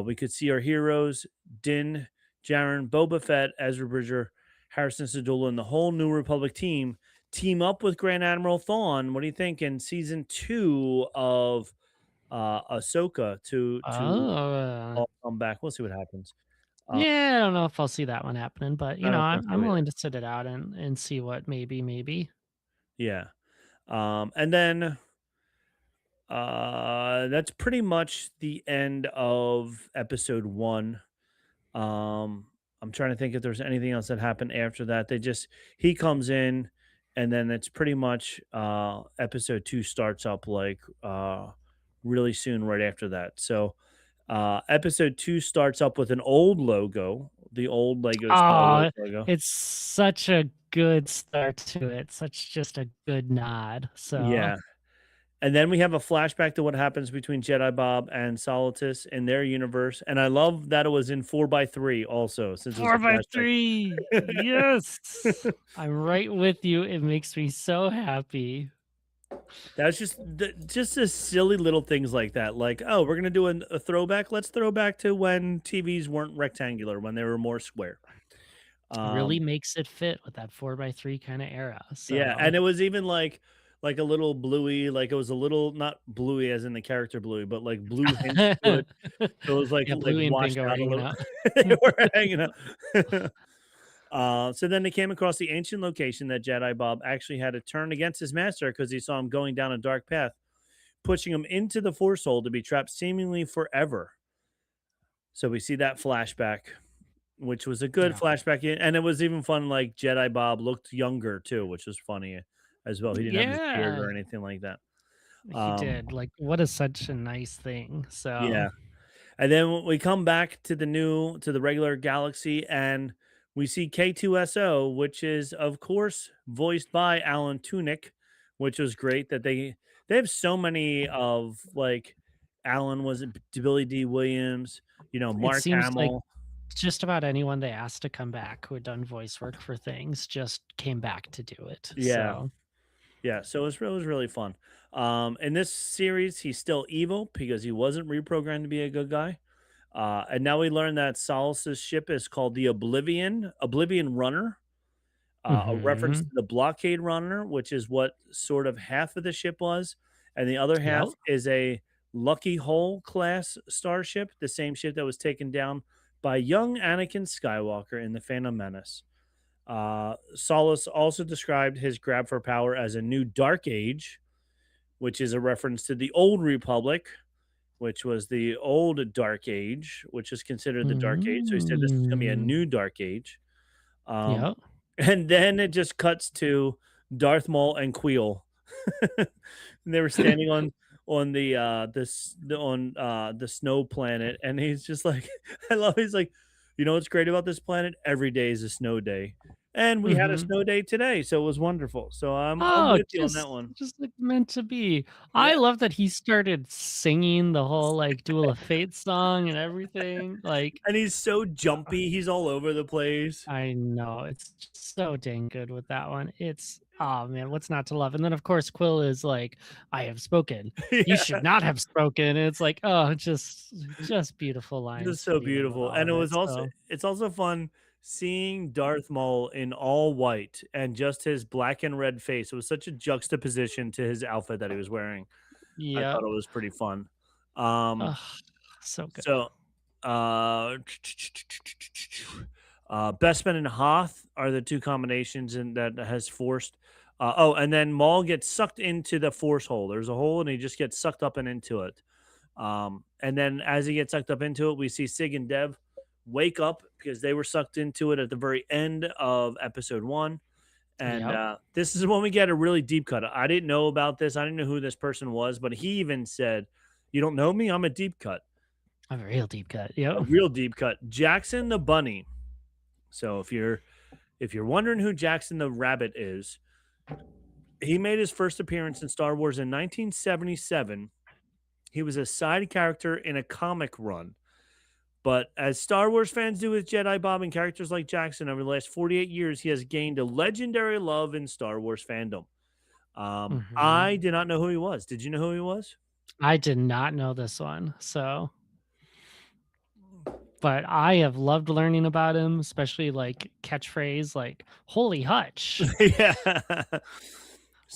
We could see our heroes, Din, Jaren, Boba Fett, Ezra Bridger, Harrison Sedula, and the whole New Republic team up with Grand Admiral Thrawn. What do you think in season 2 of Ahsoka to Oh, all come back? We'll see what happens. Uh, yeah. I don't know if I'll see that one happening, but I don't think I'm so either. willing to sit it out and see what maybe. Yeah. And then that's pretty much the end of episode 1. Um, I'm trying to think if there's anything else that happened after that. He comes in and then it's pretty much episode 2 starts up like really soon right after that. So episode 2 starts up with an old logo, the old Lego Star Wars Oh, logo. it's such a good start to it. Such just a good nod. So Yeah. And then we have a flashback to what happens between Jedi Bob and Solitus in their universe, and I love that it was in 4 by 3 also, since it was four a by flashback. three. Yes. I'm right with you. It makes me so happy. That's just the silly little things like that, like, "Oh, we're gonna do a throwback? Let's throw back to when TVs weren't rectangular, when they were more square." Really Um, makes it fit with that 4 by 3 kind of era. yeah, So and it was even like a little bluey, like it was a little not bluey as in the character Bluey, but like blue hints to it. So it was yeah, like Bluey and washed Bingo are out a hanging little. out. They were hanging out. So then they came across the ancient location that Jedi Bob actually had to turn against his master because he saw him going down a dark path, pushing him into the Force hole to be trapped seemingly forever. So we see that flashback, which was a good Yeah. flashback, and it was even fun. Like Jedi Bob looked younger too, which was funny as well. He didn't have his beard Yeah, or anything like that. he Um, did. Like, what is such a nice thing. So yeah. And then we come back to the regular galaxy and we see K2SO, which is of course voiced by Alan Tudyk, which was great that they have so many of like Alan was it Billy D. Williams, it Mark seems like Hamill. just about anyone they asked to come back who had done voice work for things just came back to do it. Yeah. So Yeah. So it was really fun. In this series, he's still evil because he wasn't reprogrammed to be a good guy. And now we learn that Solus's ship is called the Oblivion Runner, a reference to mhm. the Blockade Runner, which is what sort of half of the ship was, and the other Yep. half is a Lucky Hole class starship, the same ship that was taken down by young Anakin Skywalker in the Phantom Menace. Solus also described his grab for power as a new Dark Age, which is a reference to the Old Republic, which was the old Dark Age, which is considered the Dark Age. So he said this is going to be a Mm. new Dark Age. Um, Yep. and then it just cuts to Darth Maul and Queel. And they were standing on the snow planet, and he's just like, I love. He's like, you know what's great about this planet? Every day is a snow day, and we had a Hmm. snow day today, so it was wonderful. So I'm Oh, with you on that one. just like meant to be. Yeah, I love that he started singing the whole like Duel of Fate song and everything. Like, and he's so jumpy. He's all over the place. I know it's just so dang good with that one. It's oh man, what's not to love? And then of course Quill is like, I have spoken. You Yeah. should not have spoken. And it's like, oh, just beautiful Just lines so fitting in with beautiful, all and of it it. was also So it's also fun seeing Darth Maul in all white and just his black and red face. It was such a juxtaposition to his outfit that he was wearing. I yeah. thought it was pretty fun. Um, Oh, so good. so, Bespin and Hoth are the two combinations and that has forced. Oh, and then Maul gets sucked into the force hole. There's a hole, and he just gets sucked up and into it. And then as he gets sucked up into it, we see Sig and Dev wake up because they were sucked into it at the very end of episode one. And Yep. this is when we get a really deep cut. I didn't know about this. I didn't know who this person was, but he even said, "You don't know me? I'm a deep cut, A real deep cut. a Yep. real deep cut." Jackson the Bunny. So if you're wondering who Jackson the Rabbit is, he made his first appearance in Star Wars in 1977. He was a side character in a comic run. But as Star Wars fans do with Jedi Bob and characters like Jackson over the last 48 years, he has gained a legendary love in Star Wars fandom. Hmm. I did not know who he was. Did you know who he was? I did not know this one. So but I have loved learning about him, especially like catchphrase like "Holy Hutch." Yeah.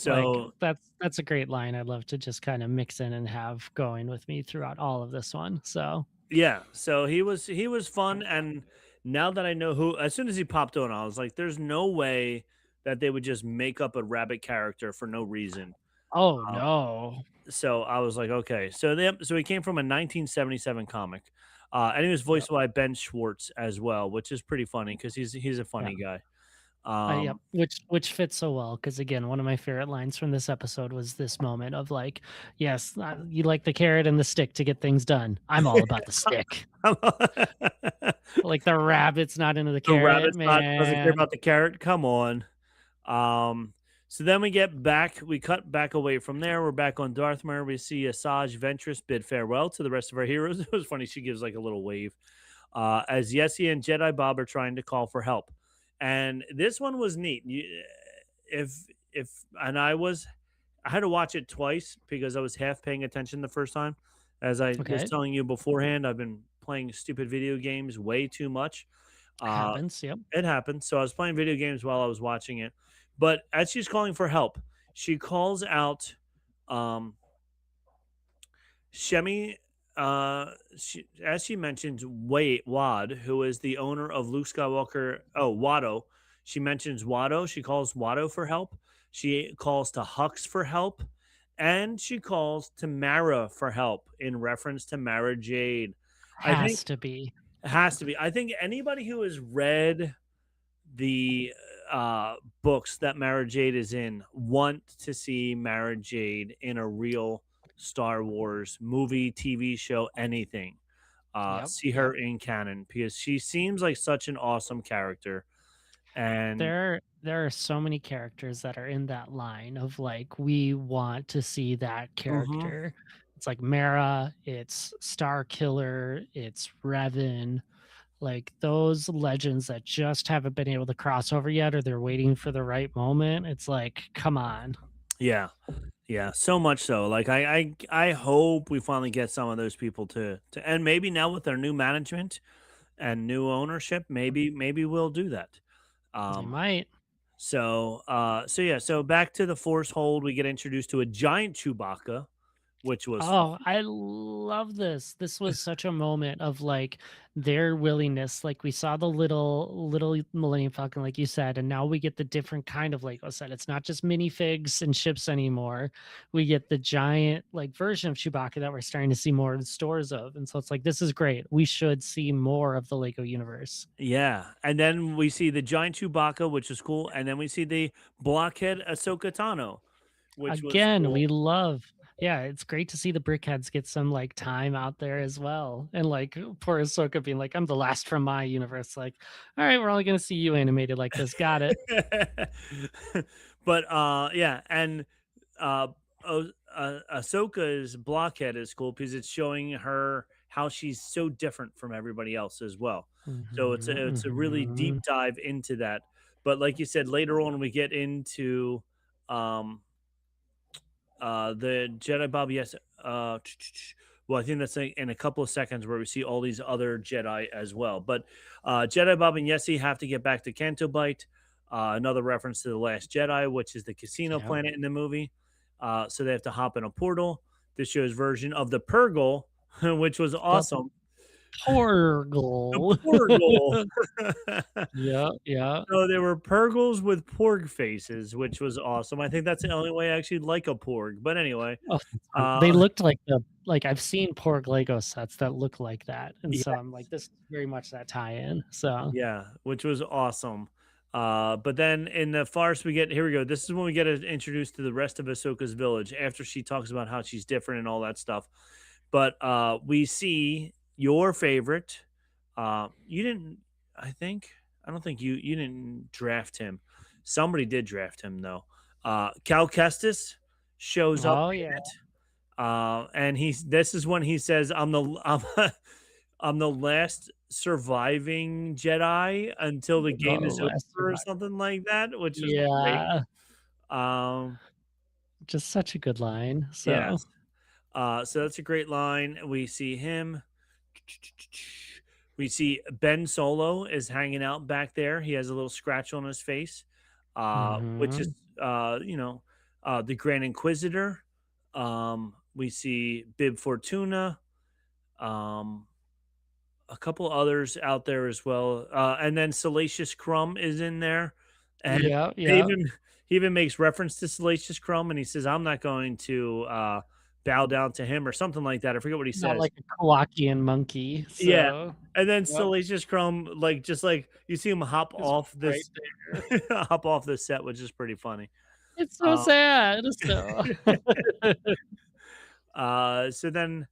Like So that's a great line. I'd love to just kind of mix in and have going with me throughout all of this one. So yeah, so he was fun, and now that I know who, as soon as he popped on, I was like, "There's no way that they would just make up a rabbit character for no reason." oh Um, no. so I was like, "Okay." So he came from a 1977 comic, and he was Yep. voiced by Ben Schwartz as well, which is pretty funny because he's a Yeah. funny guy. Yep. Which fits so well because again, one of my favorite lines from this episode was this moment of like, yes, you like the carrot and the stick to get things done. I'm all about the stick. Like the rabbit's not into the The carrot, rabbit's not doesn't care man. about the carrot. Come on. Um, so then we cut back away from there. We're back on Darthmere. We see Asajj Ventress bid farewell to the rest of our heroes. It was funny. She gives like a little wave. As Yessie and Jedi Bob are trying to call for help. And this one was neat. If if and I had to watch it twice because I was half paying attention the first time. As I was Okay. telling you beforehand, I've been playing stupid video games way too much. Uh, Happens. Yep. it happened. So I was playing video games while I was watching it. But as she's calling for help, she calls out um, Shemi. As she mentions Wad, who is the owner of Luke Skywalker. Oh, Watto. She mentions Watto. She calls Watto for help. She calls to Hux for help. And she calls to Mara for help in reference to Mara Jade. I think Has to be. it has to be. I think anybody who has read the books that Mara Jade is in want to see Mara Jade in a real Star Wars movie, TV show, anything. Yep. See Yep. her in canon because she seems like such an awesome character. And There are so many characters that are in that line of like we want to see that mhm, character. It's like Mara, it's Star Killer, it's Revan, like those legends that just haven't been able to cross over yet or they're waiting for the right moment. It's like, come on. yeah, yeah, so much so. Like I hope we finally get some of those people to and maybe now with their new management and new ownership, maybe we'll do that. They Um, might. so yeah, so back to the Force hold, we get introduced to a giant Chewbacca, which was fun. Oh, I love this. This was such a moment of like their willingness. Like we saw the little Millennium Falcon, like you said, and now we get the different kind of like I said, it's not just minifigs and ships anymore. We get the giant like version of Chewbacca that we're starting to see more in stores of. And so it's like this is great. We should see more of the Lego universe. Yeah, and then we see the giant Chewbacca, which is cool, and then we see the blockhead Ahsoka Tano, which was Again, cool. we love Yeah, it's great to see the Brickheads get some like time out there as well. And like poor Ahsoka being like, I'm the last from my universe. Like, all right, we're only gonna see you animated like this. Got it. But yeah, and uh, Ahsoka's blockhead is cool because it's showing her how she's so different from everybody else as well. So it's a really deep Mhm. dive into that. But like you said, later on we get into um the Jedi Bob, yes. Well, I think that's in a couple of seconds where we see all these other Jedi as well. But Jedi Bob and Yessi have to get back to Canto Bight. Another reference to the Last Jedi, which is the casino Yep. planet in the movie. So they have to hop in a portal. This show's version of the Purgle, which was The awesome. The Porgle. Porgle. Yeah, yeah. So they were Purgles with porg faces, which was awesome. I think that's the only way I actually like a porg. But anyway, Oh, they uh, looked like I've seen Porg Lego sets that look like that, and so yeah, I'm like, this is very much that tie-in. So yeah, which was awesome. But then in the farce, we get here we go. This is when we get introduced to the rest of Ahsoka's village after she talks about how she's different and all that stuff. But we see your favorite. You didn't, I think, I don't think you didn't draft him. Somebody did draft him though. Cal Kestis shows up oh in yeah. it. And this is when he says, I'm the last surviving Jedi until the The game is last over," or survivor. something like that, which is great. Yeah, Um, just such a good line. So yes. So that's a great line. We see him. We see Ben Solo is hanging out back there. He has a little scratch on his face, which is, mhm. the Grand Inquisitor. We see Bib Fortuna. Um, a couple others out there as well. And then Salacious Crumb is in there, and Yeah, they yeah. even he even makes reference to Salacious Crumb, and he says, "I'm not going to bow down to him," or something like that. I forget what he Not says. like a Kowakian monkey. Yeah, So and then yep, Salacious Crumb, like just like you see him is right there. hop off the set, which is pretty funny. It's so Uh, sad. So So then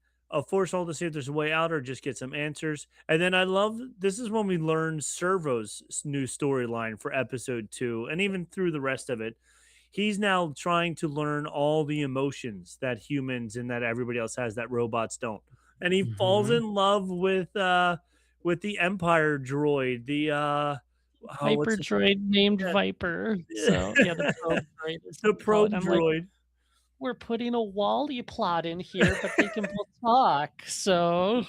force all to see if there's a way out or just get some answers. And then I love this is when we learn Servo's new storyline for episode 2 and even through the rest of it. He's now trying to learn all the emotions that humans and that everybody else has that robots don't. And he falls mhm. in love with the Empire droid, the oh Viper what's droid named Viper. So yeah, the it? probe droid is what The they call it. probe I'm like, droid. we're putting a Wally plot in here, but they can both talk. So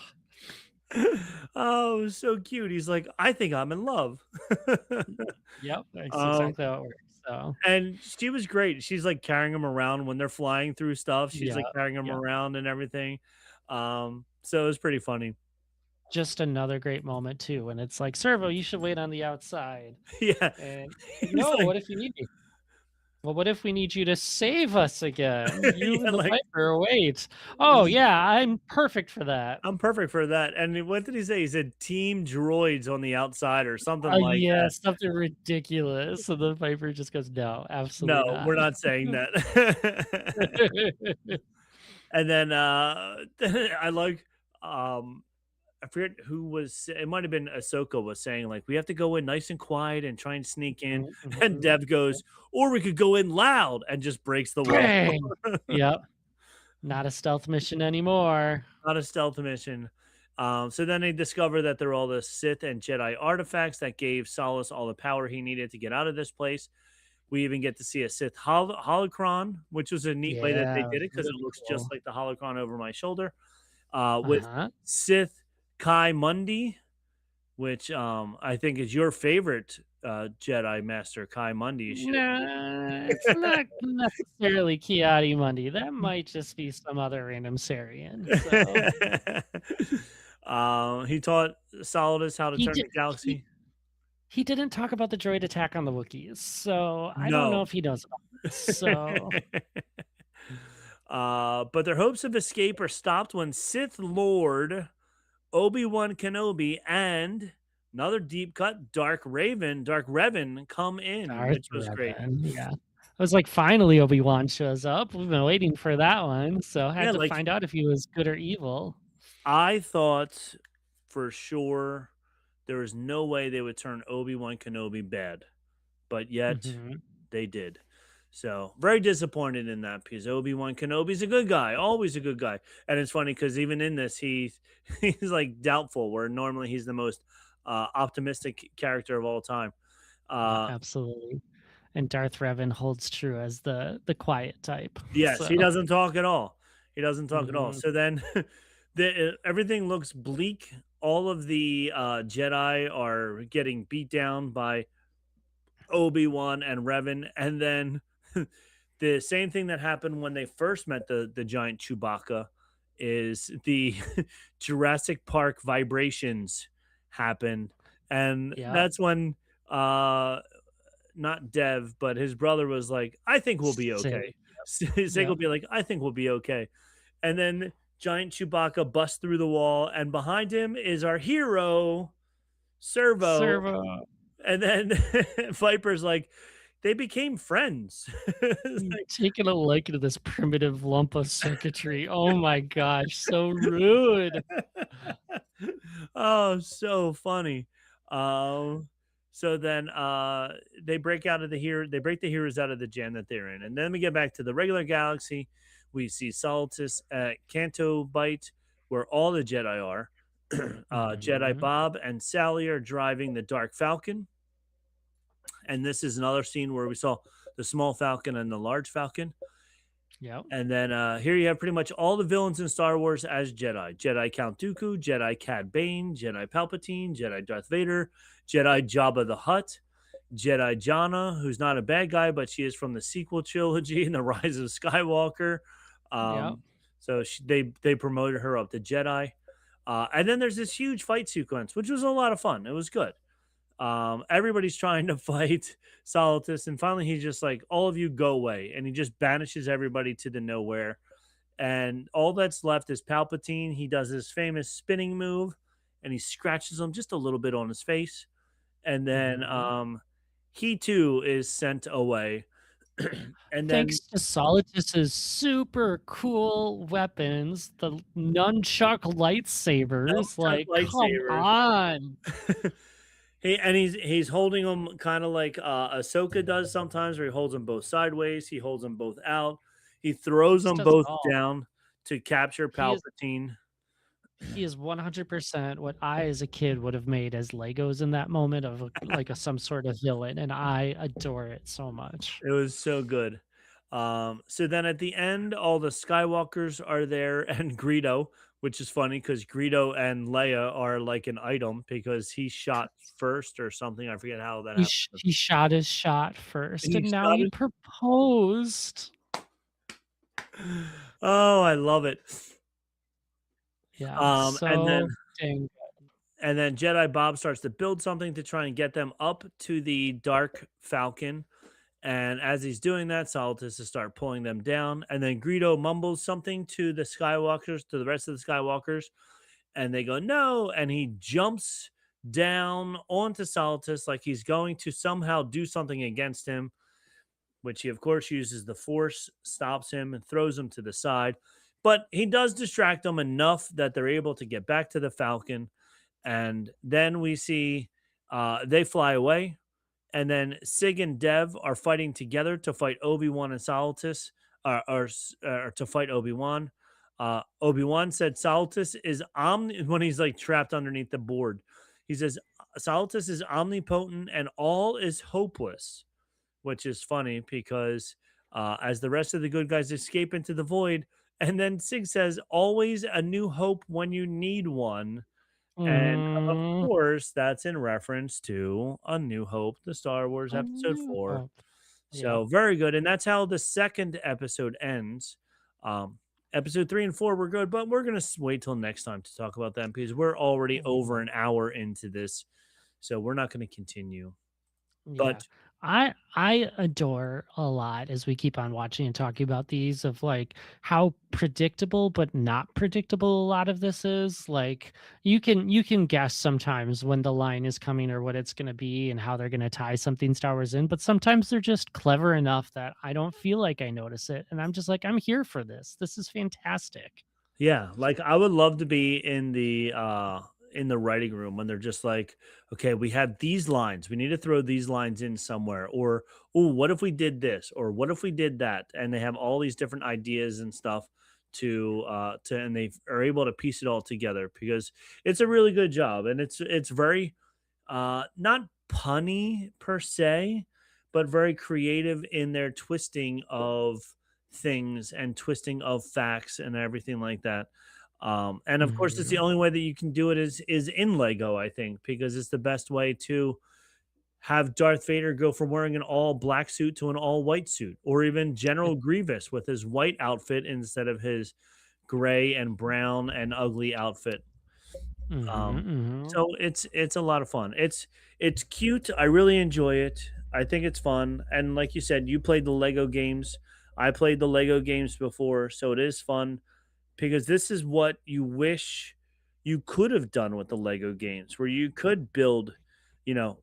Oh, it was so cute. He's like, "I think I'm in love." yep, that's Um, exactly how it works. So and she was great. She's, like, carrying him around when they're flying through stuff. She's, yeah, like, carrying him yeah. around and everything. So it was pretty funny. Just another great moment too, when it's like, Servo, you should wait on the outside. Yeah. And He's no, like what if you need me? Well, what if we need you to save us again? You yeah, and the like, Viper, wait. Oh yeah, I'm perfect for that. "I'm perfect for that." And what did he say? He said, "Team droids on the outside," or something like Yeah, that. something ridiculous. So the Viper just goes, no, absolutely No, not. we're not saying that. And then, I like, I forget who was it might have been Ahsoka was saying, like, "We have to go in nice and quiet and try and sneak in." Mhm, And mhm. Dev goes, "Or we could go in loud," and just breaks the wall. Bang! Yep, not a stealth mission anymore. Not a stealth mission. So then they discover that they're all the Sith and Jedi artifacts that gave Solace all the power he needed to get out of this place. We even get to see a Sith holocron, which was a neat way that they Yeah, did it because it really looks just cool. like the holocron over my shoulder. With Uh-huh. Sith Kai Mundi, which I think is your favorite Jedi Master Kai Mundi. You should. Nah, it's not necessarily Kiadi Mundi. That might just be some other random Sarian. So He taught Solidus how to he turn did the he galaxy. he didn't talk about the droid attack on the Wookiees, so I don't know No. if he knows about this. So But their hopes of escape are stopped when Sith Lord Obi-Wan Kenobi and another deep cut Dark Revan come in, Darth which was great. Revan, yeah. was like, finally Obi-Wan shows up. We've been waiting for that one. So I Yeah, had to like find out if he was good or evil. I thought for sure there was no way they would turn Obi-Wan Kenobi bad, but yet Hmm. they did. So very disappointed in that because Obi-Wan Kenobi's a good guy, always a good guy. And it's funny because even in this, he's like doubtful, where normally he's the most optimistic character of all time. Yeah, Uh, absolutely. And Darth Revan holds true as the quiet type. yes, he So doesn't talk at all. He doesn't talk at all. mhm. So then everything looks bleak. All of the Jedi are getting beat down by Obi-Wan and Revan, and then the same thing that happened when they first met the giant Chewbacca is the Jurassic Park vibrations happen, and Yep. that's when uh not Dev, but his brother was like, "I think we'll be Sig. okay." Sig will Yep. be like, "I think we'll be okay," and then giant Chewbacca busts through the wall, and behind him is our hero Servo, Servo. and then Viper's like, they became friends. It's You like, taking a liking to this primitive lump of circuitry. Oh my gosh, so rude. oh, so funny. Um, so then they break out of the hero, they break the heroes out of the jam that they're in. And then we get back to the regular galaxy. We see Solstice at Canto Bight, where all the Jedi are. Jedi Mhm. Bob and Sally are driving the Dark Falcon. And this is another scene where we saw the small Falcon and the large Falcon. Yep. And then here you have pretty much all the villains in Star Wars as Jedi. Jedi Count Dooku, Jedi Cad Bane, Jedi Palpatine, Jedi Darth Vader, Jedi Jabba the Hutt, Jedi Jana, who's not a bad guy, but she is from the sequel trilogy and the Rise of Skywalker. Yep. Um, so they promoted her up to Jedi. And then there's this huge fight sequence, which was a lot of fun. It was good. Everybody's trying to fight Solidus, and finally he's just like, "All of you go away," and he just banishes everybody to the nowhere. And all that's left is Palpatine. He does his famous spinning move, and he scratches him just a little bit on his face, and then Mhm. he too is sent away. And then Thanks to Solitus's super cool weapons, the nunchuck lightsabers. Chuck Like, come lightsabers. on. He's holding them kind of like Ahsoka does sometimes, where he holds them both sideways. He holds them both out. He throws Just them does it both all. down to capture He is Palpatine. he is 100% what I as a kid would have made as Legos in that moment of some sort of villain, and I adore it so much. It was so good. So then at the end, all the Skywalkers are there and Greedo, which is funny because Greedo and Leia are like an item because he shot first or something. I forget how that happened. He shot his shot first, He and now shot he it. proposed. Oh, I love it. Yeah, And then so dang. Jedi Bob starts to build something to try and get them up to the Dark Falcon. And as he's doing that, Solidus to start pulling them down. And then Greedo mumbles something to the Skywalkers, to the rest of the Skywalkers, and they go, no. And he jumps down onto Solidus like he's going to somehow do something against him, which he, of course, uses the Force, stops him, and throws him to the side. But he does distract them enough that they're able to get back to the Falcon. And then we see they fly away. And then Sig and Dev are fighting together to fight Obi-Wan and Solidus, or to fight Obi-Wan. Obi-Wan said Solidus is when he's like trapped underneath the board. He says Solidus is omnipotent and all is hopeless, which is funny because as the rest of the good guys escape into the void, and then Sig says, "Always a new hope when you need one." And of Mm, course, that's in reference to A New Hope, the Star Wars a episode new 4. hope. Yep. So very good. And that's how the second episode ends. Um, episode 3 and 4 were good, but we're going to wait till next time to talk about them because we're already over an hour into this. So we're not going to continue. Yeah. But I adore a lot as we keep on watching and talking about these of like how predictable but not predictable a lot of this is. Like you can guess sometimes when the line is coming or what it's going to be and how they're going to tie something Star Wars in, but sometimes they're just clever enough that I don't feel like I notice it and I'm just like I'm here for this. This is fantastic. Yeah, like I would love to be in the writing room when they're just like, okay, we have these lines. We need to throw these lines in somewhere. Or, oh, what if we did this? Or what if we did that? And they have all these different ideas and stuff to and they are able to piece it all together because it's a really good job. And it's very not punny per se, but very creative in their twisting of things and twisting of facts and everything like that. And of course, it's the Mhm. only way that you can do it is in Lego, I think, because it's the best way to have Darth Vader go from wearing an all black suit to an all white suit, or even General Grievous with his white outfit instead of his gray and brown and ugly outfit. Mhm, Um, mhm. so it's a lot of fun. It's cute. I really enjoy it. I think it's fun. And like you said, you played the Lego games. I played the Lego games before, so it is fun because this is what you wish you could have done with the Lego games, where you could build,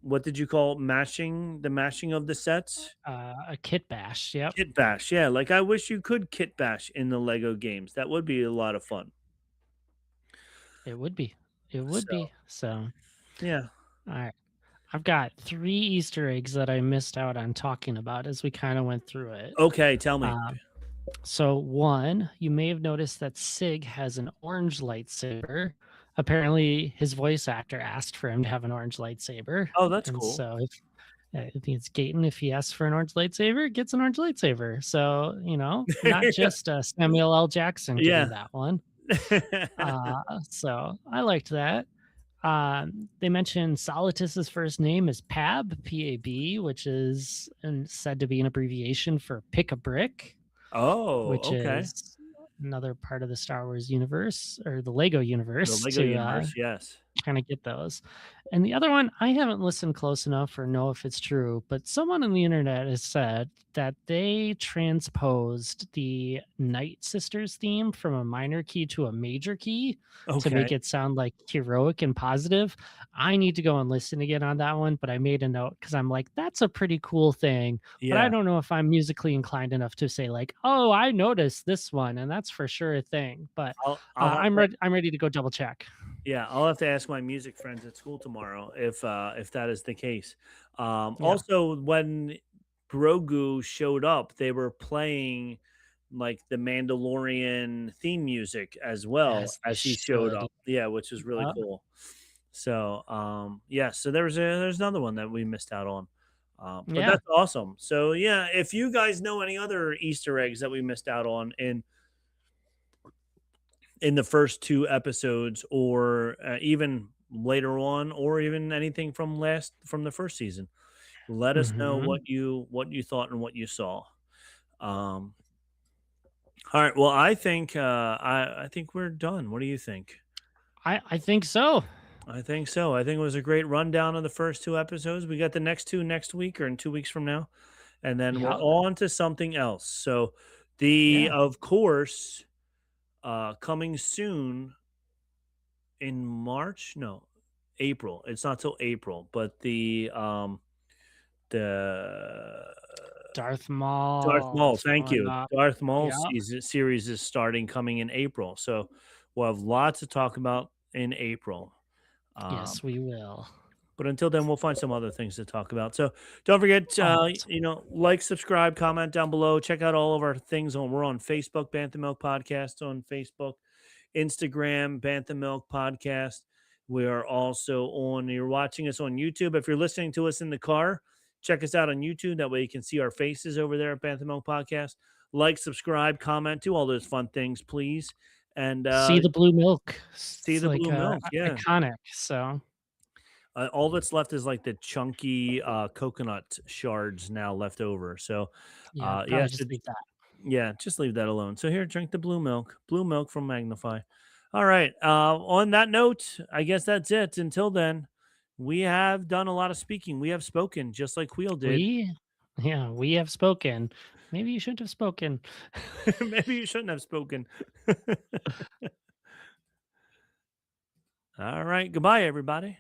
what did you call it? Mashing the mashing of the sets? A kit bash. Yep. Kit bash. Yeah, like I wish you could kit bash in the Lego games. That would be a lot of fun. It would be. It would So be. So, yeah. all right. I've got 3 Easter eggs that I missed out on talking about as we kinda went through it. Okay, tell me. Um, so 1, you may have noticed that Sig has an orange lightsaber. Apparently, his voice actor asked for him to have an orange lightsaber, Oh, that's and cool. so I think it's Gaten, if he asks for an orange lightsaber, gets an orange lightsaber. So, not just, Samuel L. Jackson getting Yeah. that one. So I liked that. They mentioned Solitus's first name is Pab, P-A-B, which is said to be an abbreviation for pick a brick, Oh, which okay. is another part of the Star Wars universe or the Lego The universe Lego to universe, yes. kind of get those. And the other one, I haven't listened close enough or know if it's true, but someone on the internet has said that they transposed the Night Sisters theme from a minor key to a major key to Okay. make it sound like heroic and positive. I need to go and listen again on that one, but I made a note because I'm like, that's a pretty cool thing. But I Yeah. don't know if I'm musically inclined enough to say, like, oh, I noticed this one, and that's for sure a thing. But I'll have I'm to ready. I'm ready to go double check. yeah, I'll have to ask my music friends at school tomorrow if that is the case. Yeah. Also, when Grogu showed up, they were playing like the Mandalorian theme music as well As they as he showed should. up. Yeah, which is really Yep. cool. So, yeah, so there's another one that we missed out on. But Yeah. that's awesome. So, yeah, if you guys know any other Easter eggs that we missed out on in the first 2 episodes or, even later on or even anything from the first season. Let us know Mhm. what you thought and what you saw. Um, all right, well, I think we're done. What do you think? I think so. I think so. I think it was a great rundown of the first 2 episodes. We got the next 2 next week or in 2 weeks from now, and then we're Yeah. on to something else. So, the Yeah. of course, coming soon in March? No, April. It's not till April, but the Darth Darth Maul Maul, is thank coming you. up. Darth Maul Yeah. series is starting coming in April, so we'll have lots to talk about in April. Yes, Um, we will. but until then, we'll find some other things to talk about. So don't forget, Awesome. like, subscribe, comment down below. Check out all of our things we're on Facebook, Bantha Milk Podcast on Facebook, Instagram, Bantha Milk Podcast. We are also you're watching us on YouTube. If you're listening to us in the car, check us out on YouTube. That way you can see our faces over there at Bantha Milk Podcast. Like, subscribe, comment, do all those fun things, please. And See the blue milk. see It's the like blue milk. Yeah. iconic. So All that's left is like the chunky coconut shards now left over. So, yeah, yeah, probably just leave that. yeah, just leave that alone. So here, drink the blue milk from Magnify. All right. On that note, I guess that's it. Until then, we have done a lot of speaking. We have spoken just like Queel did. We have spoken. Maybe you shouldn't have spoken. Maybe you shouldn't have spoken. All right. Goodbye, everybody.